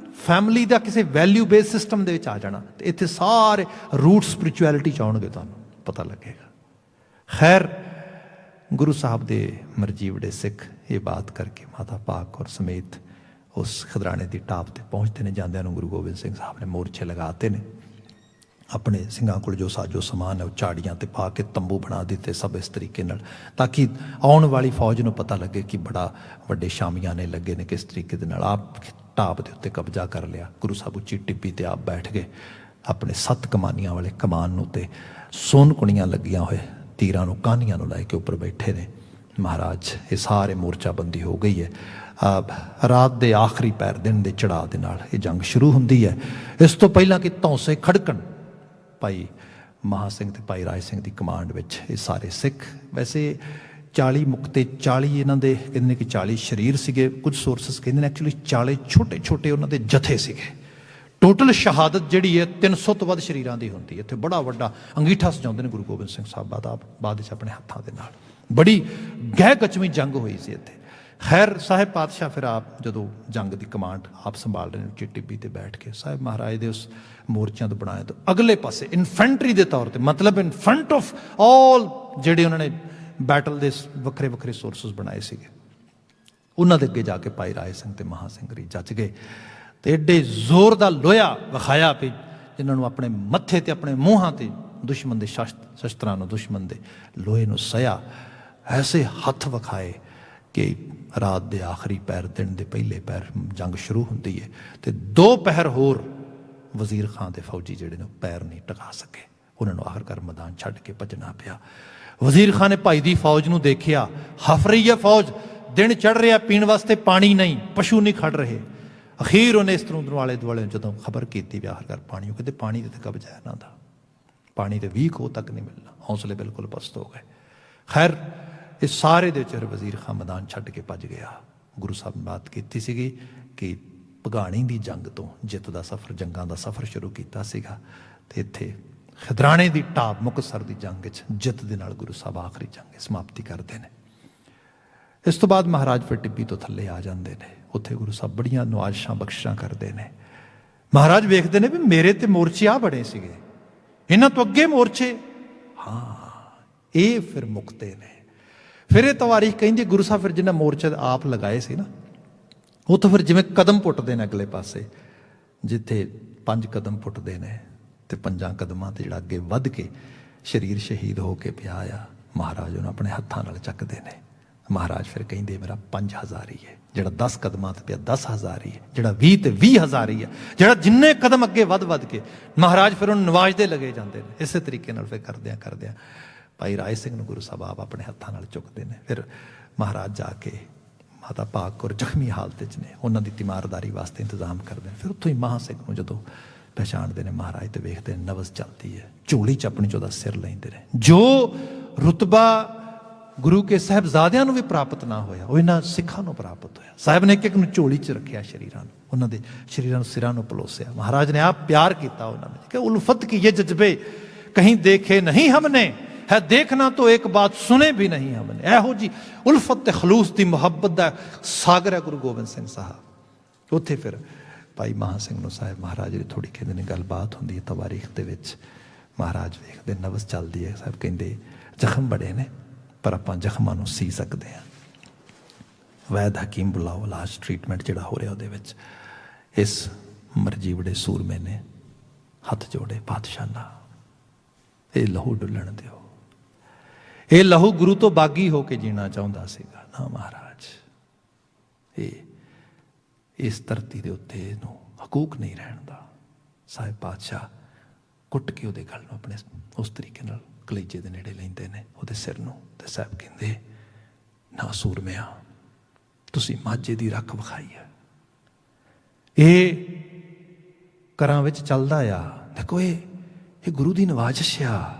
ਫੈਮਿਲੀ ਦਾ ਕਿਸੇ ਵੈਲਿਊ ਬੇਸ ਸਿਸਟਮ ਦੇ ਵਿੱਚ ਆ ਜਾਣਾ। ਤੇ ਇੱਥੇ ਸਾਰੇ ਰੂਟ ਸਪਿਰਿਚੁਅਲਿਟੀ 'ਚ ਆਉਣਗੇ, ਤੁਹਾਨੂੰ ਪਤਾ ਲੱਗੇਗਾ। ਖੈਰ, ਗੁਰੂ ਸਾਹਿਬ ਦੇ ਮਰਜੀਵੜੇ ਸਿੱਖ ਇਹ ਬਾਤ ਕਰਕੇ ਮਾਤਾ ਭਾਗ ਕੌਰ ਸਮੇਤ ਉਸ ਖਿਦਰਾਣੇ ਦੀ ਟਾਪ ਤੇ ਪਹੁੰਚਦੇ ਨੇ। ਜਾਂਦਿਆਂ ਨੂੰ ਗੁਰੂ ਗੋਬਿੰਦ ਸਿੰਘ ਸਾਹਿਬ ਨੇ ਮੋਰਚੇ ਲਗਾਤੇ ਨੇ। ਆਪਣੇ ਸਿੰਘਾਂ ਕੋਲ ਜੋ ਸਾਜੋ ਸਮਾਨ ਹੈ ਉਹ ਝਾੜੀਆਂ ਤੇ ਪਾ ਕੇ ਤੰਬੂ ਬਣਾ ਦਿੱਤੇ ਸਭ ਇਸ ਤਰੀਕੇ ਨਾਲ, ਤਾਂ ਕਿ ਆਉਣ ਵਾਲੀ ਫੌਜ ਨੂੰ ਪਤਾ ਲੱਗੇ ਕਿ ਬੜਾ ਵੱਡੇ ਸ਼ਾਮੀਆਨੇ ਲੱਗੇ ਨੇ ਕਿਸ ਤਰੀਕੇ ਦੇ ਨਾਲ। ਆਪ ਟਾਪ ਦੇ ਉੱਤੇ ਕਬਜ਼ਾ ਕਰ ਲਿਆ। ਗੁਰੂ ਸਾਹਿਬ ਉੱਚੀ ਟਿੱਬੀ ਤੇ ਆਪ ਬੈਠ ਗਏ ਆਪਣੇ 7 ਕਮਾਨੀਆਂ ਵਾਲੇ ਕਮਾਨ ਨੂੰ, ਤੇ ਸੋਨ ਕੁਣੀਆਂ ਲੱਗੀਆਂ ਹੋਏ ਤੀਰਾਂ ਨੂੰ, ਕਾਨੀਆਂ ਨੂੰ ਲੈ ਕੇ ਉੱਪਰ ਬੈਠੇ ਨੇ ਮਹਾਰਾਜ। ਇਹ ਸਾਰੇ ਮੋਰਚਾਬੰਦੀ ਹੋ ਗਈ ਹੈ। ਰਾਤ ਦੇ ਆਖਰੀ ਪੈਰ ਦਿਨ ਦੇ ਚੜਾਅ ਦੇ ਨਾਲ ਇਹ ਜੰਗ ਸ਼ੁਰੂ ਹੁੰਦੀ ਹੈ। ਇਸ ਤੋਂ ਪਹਿਲਾਂ ਕਿ ਧੌਂਸੇ ਖੜਕਣ, ਭਾਈ ਮਹਾ ਸਿੰਘ ਤੇ ਭਾਈ ਰਾਏ ਸਿੰਘ ਦੀ ਕਮਾਂਡ ਵਿੱਚ ਇਹ ਸਾਰੇ ਸਿੱਖ, ਵੈਸੇ 40 ਮੁਕਤੇ 40 ਇਹਨਾਂ ਦੇ ਕਹਿੰਦੇ ਨੇ ਕਿ 40 ਸਰੀਰ ਸੀਗੇ, ਕੁਝ ਸੋਰਸਸ ਕਹਿੰਦੇ ਨੇ ਐਕਚੁਅਲੀ 40 ਛੋਟੇ ਛੋਟੇ ਉਹਨਾਂ ਦੇ ਜਥੇ ਸੀਗੇ। ਟੋਟਲ ਸ਼ਹਾਦਤ ਜਿਹੜੀ ਹੈ 300 ਤੋਂ ਵੱਧ ਸਰੀਰਾਂ ਦੀ ਹੁੰਦੀ ਹੈ। ਇੱਥੇ ਬੜਾ ਵੱਡਾ ਅੰਗੀਠਾ ਸਜਾਉਂਦੇ ਨੇ ਗੁਰੂ ਗੋਬਿੰਦ ਸਿੰਘ ਸਾਹਿਬ ਬਾਅਦ ਵਿੱਚ ਆਪਣੇ ਹੱਥਾਂ ਦੇ ਨਾਲ। ਬੜੀ ਗਹਿ ਕਚਵੀਂ ਜੰਗ ਹੋਈ ਸੀ ਇੱਥੇ। ਖੈਰ ਸਾਹਿਬ ਪਾਤਸ਼ਾਹ ਫਿਰ ਆਪ ਜਦੋਂ ਜੰਗ ਦੀ ਕਮਾਂਡ ਆਪ ਸੰਭਾਲ ਰਹੇ ਨੇ ਉੱਚੀ ਟਿੱਬੀ ਤੇ ਬੈਠ ਕੇ, ਸਾਹਿਬ ਮਹਾਰਾਜ ਦੇ ਉਸ ਮੋਰਚਿਆਂ ਤੋਂ ਬਣਾਏ ਤੋਂ ਅਗਲੇ ਪਾਸੇ ਇਨਫੈਂਟਰੀ ਦੇ ਤੌਰ ਤੇ, ਮਤਲਬ ਇਨ ਫਰੰਟ ਆਫ ਆਲ ਜਿਹੜੇ ਉਹਨਾਂ ਨੇ ਬੈਟਲ ਦੇ ਵੱਖਰੇ ਵੱਖਰੇ ਸੋਰਸਸ ਬਣਾਏ ਸੀਗੇ, ਉਹਨਾਂ ਦੇ ਅੱਗੇ ਜਾ ਕੇ ਭਾਈ ਰਾਏ ਸਿੰਘ ਤੇ ਮਹਾਂ ਸਿੰਘ ਰੀ ਜੱਜ ਗਏ ਤੇ ਐਡੇ ਜ਼ੋਰ ਦਾ ਲੋਹਾ ਵਿਖਾਇਆ ਵੀ ਜਿਨ੍ਹਾਂ ਨੂੰ ਆਪਣੇ ਮੱਥੇ ਤੇ ਆਪਣੇ ਮੂੰਹਾਂ ਤੇ ਦੁਸ਼ਮਣ ਦੇ ਸ਼ਸਤਰਾਂ ਨੂੰ, ਦੁਸ਼ਮਣ ਦੇ ਲੋਹੇ ਨੂੰ ਸਹਿਆ। ਐਸੇ ਹੱਥ ਵਿਖਾਏ ਕਿ ਰਾਤ ਦੇ ਆਖਰੀ ਪੈਰ, ਦਿਨ ਦੇ ਪਹਿਲੇ ਪੈਰ ਜੰਗ ਸ਼ੁਰੂ ਹੁੰਦੀ ਹੈ ਤੇ 2 ਪਹਿਰ ਹੋਰ ਵਜ਼ੀਰ ਖਾਨ ਦੇ ਫੌਜੀ ਜਿਹੜੇ ਨੇ ਪੈਰ ਨਹੀਂ ਟਿਕਾ ਸਕੇ। ਉਹਨਾਂ ਨੂੰ ਆਖਰਕਾਰ ਮੈਦਾਨ ਛੱਡ ਕੇ ਭੱਜਣਾ ਪਿਆ। ਵਜ਼ੀਰ ਖਾਨ ਨੇ ਭਾਈ ਦੀ ਫੌਜ ਨੂੰ ਦੇਖਿਆ, ਹਫ ਰਹੀ ਹੈ ਫੌਜ, ਦਿਨ ਚੜ੍ਹ ਰਿਹਾ, ਪੀਣ ਵਾਸਤੇ ਪਾਣੀ ਨਹੀਂ, ਪਸ਼ੂ ਨਹੀਂ ਖੜ ਰਹੇ। ਅਖੀਰ ਉਹਨੇ ਇਸ ਤਰ੍ਹਾਂ ਆਲੇ ਦੁਆਲੇ ਜਦੋਂ ਖਬਰ ਕੀਤੀ ਵੀ ਆਖਰਕਾਰ ਪਾਣੀ, ਉਹ ਕਹਿੰਦੇ ਪਾਣੀ ਦੇ ਤੇ ਕਬਜ਼ਾ ਹੈ ਇਹਨਾਂ ਦਾ, ਪਾਣੀ ਤੇ 20 ਖੋਹ ਤੱਕ ਨਹੀਂ ਮਿਲਣਾ। ਹੌਸਲੇ ਬਿਲਕੁਲ ਪਸਤ ਹੋ ਗਏ। ਖੈਰ ਇਹ ਸਾਰੇ ਦੇ ਵਿੱਚ ਵਜ਼ੀਰ ਖਾਨ ਮੈਦਾਨ ਛੱਡ ਕੇ ਭੱਜ ਗਿਆ। ਗੁਰੂ ਸਾਹਿਬ ਨੇ ਬਾਤ ਕੀਤੀ ਸੀਗੀ ਕਿ ਭਗਾਣੀ ਦੀ ਜੰਗ ਤੋਂ ਜਿੱਤ ਦਾ ਸਫ਼ਰ, ਜੰਗਾਂ ਦਾ ਸਫ਼ਰ ਸ਼ੁਰੂ ਕੀਤਾ ਸੀਗਾ ਤੇ ਇੱਥੇ ਖਿਦਰਾਣੇ ਦੀ ਢਾਬ ਮੁਕਤਸਰ ਦੀ ਜੰਗ ਵਿੱਚ ਜਿੱਤ ਦੇ ਨਾਲ ਗੁਰੂ ਸਾਹਿਬ ਆਖਰੀ ਜੰਗ ਸਮਾਪਤੀ ਕਰਦੇ ਨੇ। ਇਸ ਤੋਂ ਬਾਅਦ ਮਹਾਰਾਜ ਫਿਰ ਟਿੱਬੀ ਤੋਂ ਥੱਲੇ ਆ ਜਾਂਦੇ ਨੇ। ਉੱਥੇ ਗੁਰੂ ਸਾਹਿਬ ਬੜੀਆਂ ਨਵਾਜ਼ਸ਼ਾਂ ਬਖਸ਼ਿਸ਼ਾਂ ਕਰਦੇ ਨੇ। ਮਹਾਰਾਜ ਵੇਖਦੇ ਨੇ ਵੀ ਮੇਰੇ ਤੇ ਮੋਰਚੇ ਆ ਬੜੇ ਸੀਗੇ, ਇਹਨਾਂ ਤੋਂ ਅੱਗੇ ਮੋਰਚੇ, ਹਾਂ ਇਹ ਫਿਰ ਮੁਕਤੇ ਨੇ। ਫਿਰ ਇਹ ਤਵਾਰੀਖ ਕਹਿੰਦੀ ਗੁਰੂ ਸਾਹਿਬ ਫਿਰ ਜਿਹਨਾਂ ਮੋਰਚੇ ਆਪ ਲਗਾਏ ਸੀ ਨਾ, ਉੱਥੋਂ ਫਿਰ ਜਿਵੇਂ ਕਦਮ ਪੁੱਟਦੇ ਨੇ ਅਗਲੇ ਪਾਸੇ, ਜਿੱਥੇ 5 ਕਦਮ ਪੁੱਟਦੇ ਨੇ ਤੇ 5 ਕਦਮਾਂ ਤੇ ਜਿਹੜਾ ਅੱਗੇ ਵੱਧ ਕੇ ਸਰੀਰ ਸ਼ਹੀਦ ਹੋ ਕੇ ਪਿਆ ਆ, ਮਹਾਰਾਜ ਉਹਨੂੰ ਆਪਣੇ ਹੱਥਾਂ ਨਾਲ ਚੱਕਦੇ ਨੇ। ਮਹਾਰਾਜ ਫਿਰ ਕਹਿੰਦੇ ਮੇਰਾ 5000 ਹੀ ਹੈ, ਜਿਹੜਾ 10 ਕਦਮਾਂ ਤੇ ਪਿਆ 10,000 ਹੀ ਹੈ, ਜਿਹੜਾ 20 ਤੇ 20,000 ਹੀ ਹੈ, ਜਿਹੜਾ ਜਿੰਨੇ ਕਦਮ ਅੱਗੇ ਵੱਧ ਕੇ ਮਹਾਰਾਜ ਫਿਰ ਉਹਨੂੰ ਨਵਾਜ਼ਦੇ ਲੱਗੇ ਜਾਂਦੇ ਨੇ। ਇਸੇ ਤਰੀਕੇ ਨਾਲ ਫਿਰ ਕਰਦਿਆਂ ਭਾਈ ਰਾਏ ਸਿੰਘ ਨੂੰ ਗੁਰੂ ਸਾਹਿਬ ਆਪ ਆਪਣੇ ਹੱਥਾਂ ਨਾਲ ਚੁੱਕਦੇ ਨੇ। ਫਿਰ ਮਹਾਰਾਜ ਜਾ ਕੇ ਮਾਤਾ ਭਾਗ ਕੌਰ ਜ਼ਖਮੀ ਹਾਲਤ 'ਚ ਨੇ, ਉਹਨਾਂ ਦੀ ਤਿਮਾਰਦਾਰੀ ਵਾਸਤੇ ਇੰਤਜ਼ਾਮ ਕਰਦੇ ਨੇ। ਫਿਰ ਉੱਥੋਂ ਹੀ ਮਹਾਂ ਸਿੰਘ ਨੂੰ ਜਦੋਂ ਪਛਾਣਦੇ ਨੇ ਮਹਾਰਾਜ ਤੇ ਵੇਖਦੇ ਨੇ ਨਬਜ਼ ਚੱਲਦੀ ਹੈ, ਝੋਲੀ 'ਚ ਆਪਣੀ 'ਚੋਂ ਸਿਰ ਲੈਂਦੇ ਨੇ। ਜੋ ਰੁਤਬਾ ਗੁਰੂ ਕੇ ਸਾਹਿਬਜ਼ਾਦਿਆਂ ਨੂੰ ਵੀ ਪ੍ਰਾਪਤ ਨਾ ਹੋਇਆ, ਉਹ ਇਹਨਾਂ ਸਿੱਖਾਂ ਨੂੰ ਪ੍ਰਾਪਤ ਹੋਇਆ। ਸਾਹਿਬ ਨੇ ਇੱਕ ਨੂੰ ਝੋਲੀ 'ਚ ਰੱਖਿਆ, ਸਰੀਰਾਂ ਨੂੰ, ਉਹਨਾਂ ਦੇ ਸਰੀਰਾਂ ਨੂੰ ਸਿਰਾਂ ਨੂੰ ਪਲੋਸਿਆ। ਮਹਾਰਾਜ ਨੇ ਆਪ ਪਿਆਰ ਕੀਤਾ ਉਹਨਾਂ ਨੇ ਕਿ ਉਲਫਤ ਕੀ ਇਹ ਜਜ਼ਬੇ ਕਹੀਂ ਦੇਖੇ ਨਹੀਂ ਹਮਨੇ, ਹੈ ਦੇਖਣਾ तो एक बात सुने भी नहीं हमने। ਇਹੋ ਜੀ ਉਲਫਤ ਤੇ ਖਲੂਸ ਦੀ ਮੁਹੱਬਤ ਦਾ ਸਾਗਰ ਹੈ ਗੁਰੂ ਗੋਬਿੰਦ ਸਿੰਘ ਸਾਹਿਬ। ਉੱਥੇ ਫਿਰ ਭਾਈ ਮਹਾਂ ਸਿੰਘ ਨੂੰ ਸਾਹਿਬ ਮਹਾਰਾਜ ਦੀ ਥੋੜ੍ਹੀ ਕਹਿੰਦੇ ਨੇ ਗੱਲਬਾਤ ਹੁੰਦੀ ਹੈ ਤਵਾਰੀਖ ਦੇ ਵਿੱਚ। ਮਹਾਰਾਜ ਵੇਖਦੇ ਨਬਜ਼ ਚੱਲਦੀ ਹੈ, ਸਾਹਿਬ ਕਹਿੰਦੇ ਜ਼ਖਮ ਬੜੇ ਨੇ ਪਰ ਆਪਾਂ ਜ਼ਖਮਾਂ ਨੂੰ ਸੀ ਸਕਦੇ ਹਾਂ। ਵੈਦ ਹਕੀਮ ਬੁਲਾਓ, ਇਲਾਜ ਟ੍ਰੀਟਮੈਂਟ ਜਿਹੜਾ ਹੋ ਰਿਹਾ ਉਹਦੇ ਵਿੱਚ। ਇਸ ਮਰਜੀ ਬੜੇ ਸੂਰਮੇ ਨੇ ਹੱਥ ਜੋੜੇ, ਪਾਤਸ਼ਾਹ ਨਾ ਇਹ ਲਹੂ ਡੁੱਲਣ ਦਿਓ। ਇਹ ਲਹੂ ਗੁਰੂ ਤੋਂ ਬਾਗੀ ਹੋ ਕੇ ਜੀਣਾ ਚਾਹੁੰਦਾ ਸੀਗਾ ਨਾ ਮਹਾਰਾਜ, ਇਹ ਇਸ ਧਰਤੀ ਦੇ ਉੱਤੇ ਇਹਨੂੰ ਹਕੂਕ ਨਹੀਂ ਰਹਿਣ ਦਾ। ਸਾਹਿਬ ਪਾਤਸ਼ਾਹ ਕੁੱਟ ਕੇ ਉਹਦੇ ਗਲ ਨੂੰ ਆਪਣੇ ਉਸ ਤਰੀਕੇ ਨਾਲ ਕਲੇਜੇ ਦੇ ਨੇੜੇ ਲੈਂਦੇ ਨੇ, ਉਹਦੇ ਸਿਰ ਨੂੰ, ਤੇ ਸਾਹਿਬ ਕਹਿੰਦੇ ਨਾ ਸੂਰਮਿਆ, ਤੁਸੀਂ ਮਾਝੇ ਦੀ ਰੱਖ ਵਿਖਾਈ ਹੈ। ਇਹ ਘਰਾਂ ਵਿੱਚ ਚੱਲਦਾ ਆ, ਦੇਖੋ ਇਹ ਗੁਰੂ ਦੀ ਨਵਾਜ਼ਿਸ਼ ਆ।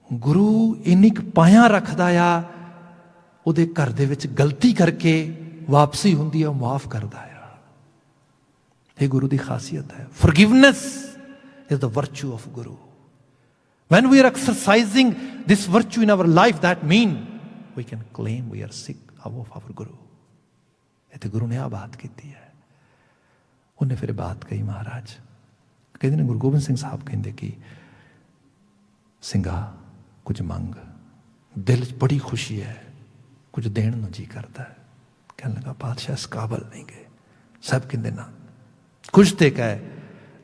ਗੁਰੂ ਇੰਨੀ ਕੁ ਪਾਇਆ ਰੱਖਦਾ ਆ, ਉਹਦੇ ਘਰ ਦੇ ਵਿੱਚ ਗਲਤੀ ਕਰਕੇ ਵਾਪਸੀ ਹੁੰਦੀ ਆ, ਮਾਫ ਕਰਦਾ ਆ। ਇਹ ਗੁਰੂ ਦੀ ਖਾਸੀਅਤ ਹੈ। Forgiveness is the virtue of Guru. When we are exercising this virtue in our life, that means we can claim we are sick of our Guru. ਇੱਥੇ ਗੁਰੂ ਨੇ ਆ ਬਾਤ ਕੀਤੀ ਹੈ। ਉਹਨੇ ਫਿਰ ਬਾਤ ਕਹੀ ਮਹਾਰਾਜ ਕਹਿੰਦੇ ਨੇ, ਗੁਰੂ ਗੋਬਿੰਦ ਸਿੰਘ ਸਾਹਿਬ ਕਹਿੰਦੇ ਕਿ ਸਿੰਘਾ ਕੁਝ ਮੰਗ, ਦਿਲ 'ਚ ਬੜੀ ਖੁਸ਼ੀ ਹੈ, ਕੁਝ ਦੇਣ ਨੂੰ ਜੀ ਕਰਦਾ ਹੈ। ਕਹਿਣ ਲੱਗਾ ਪਾਤਸ਼ਾਹ ਇਸ ਕਾਬਲ ਨਹੀਂ ਗਏ। ਸਭ ਕਹਿੰਦੇ ਨਾ, ਕੁਝ ਤੇ ਕਹੇ,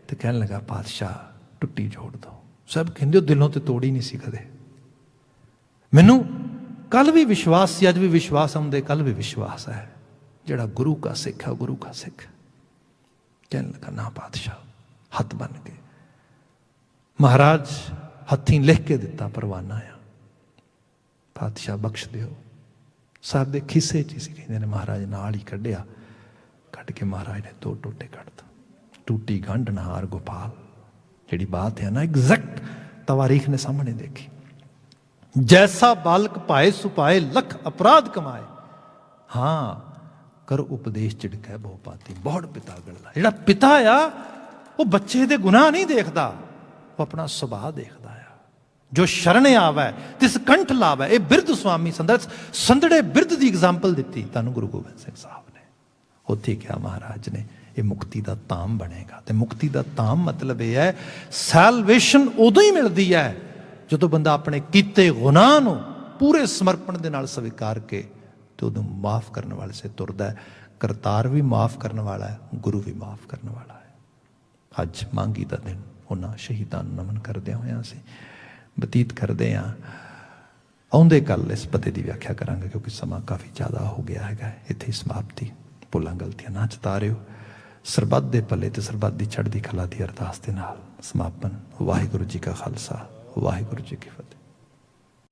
ਤੇ ਕਹਿਣ ਲੱਗਾ ਪਾਤਸ਼ਾਹ ਟੁੱਟੀ ਜੋੜ ਦੋ। ਸਭ ਕਹਿੰਦੇ ਉਹ ਦਿਲੋਂ ਤੇ ਤੋੜੀ ਨਹੀਂ ਸੀ ਕਦੇ। ਮੈਨੂੰ ਕੱਲ ਵੀ ਵਿਸ਼ਵਾਸ ਸੀ, ਅੱਜ ਵੀ ਵਿਸ਼ਵਾਸ ਆਉਂਦੇ, ਕੱਲ ਵੀ ਵਿਸ਼ਵਾਸ ਹੈ। ਜਿਹੜਾ ਗੁਰੂ ਕਾ ਸਿੱਖ ਹੈ, ਗੁਰੂ ਕਾ ਸਿੱਖ। ਕਹਿਣ ਲੱਗਾ ਨਾ ਪਾਤਸ਼ਾਹ, ਹੱਥ ਬਣ ਕੇ ਮਹਾਰਾਜ ਹੱਥੀਂ ਲਿਖ ਕੇ ਦਿੱਤਾ ਪਰਵਾਨਾ ਆ, ਪਾਤਸ਼ਾਹ ਬਖਸ਼ ਦਿਓ। ਸਾਹਿਬ ਦੇ ਖਿੱਸੇ 'ਚ ਸੀ, ਕਹਿੰਦੇ ਨੇ ਮਹਾਰਾਜ ਨਾਲ ਹੀ ਕੱਢਿਆ, ਕੱਢ ਕੇ ਮਹਾਰਾਜ ਨੇ 2 ਟੋਟੇ ਕੱਢ। ਟੂਟੀ ਗੰਢ ਨਹਾਰ ਗੋਪਾਲ, ਜਿਹੜੀ ਬਾਤ ਹੈ ਨਾ ਐਗਜ਼ੈਕਟ ਤਵਾਰੀਖ ਨੇ ਸਾਹਮਣੇ ਦੇਖੀ। जैसा बालक पाए सुपाए लख अपराध कमाए। हाँ कर उपदेश झिड़कै बहु पाती, बहुत पिता गड़ला। जिहड़ा पिता आ वो बच्चे दे गुनाह नहीं देखदा, वो अपना सुभाव देखदा आ। जो शरण आवे तिस कंठ लावे, ये बिरध स्वामी संदड़े बिरध की एग्जाम्पल दी तुहानूं गुरु गोबिंद सिंह साहब ने। उत्थे क्या महाराज ने ये मुक्ति का धाम बनेगा। तो मुक्ति का धाम मतलब यह है सैलवेशन उदों ही मिलती है जो बंदा अपने कीते गुनाह नूं पूरे समर्पण के नाल स्वीकार के तो उदों माफ़ करने वाले से तुरदा है। करतार भी माफ़ करने वाला है, गुरु भी माफ़ करने वाला है। अज मांगी का दिन उन्होंने शहीदां नूं नमन करदे होए असीं बतीत करते हैं। आउंदे कल इस पते की व्याख्या करांगे क्योंकि समा काफ़ी ज़्यादा हो गया है। इत्थे समाप्ति। भुलां गलतियां ना चितारिओ। सरबत दे भले ते सरबत दी चढ़दी कला दी अरदास दे नाल समापन। वाहिगुरू जी का खालसा, वाहिगुरू जी की फतेह।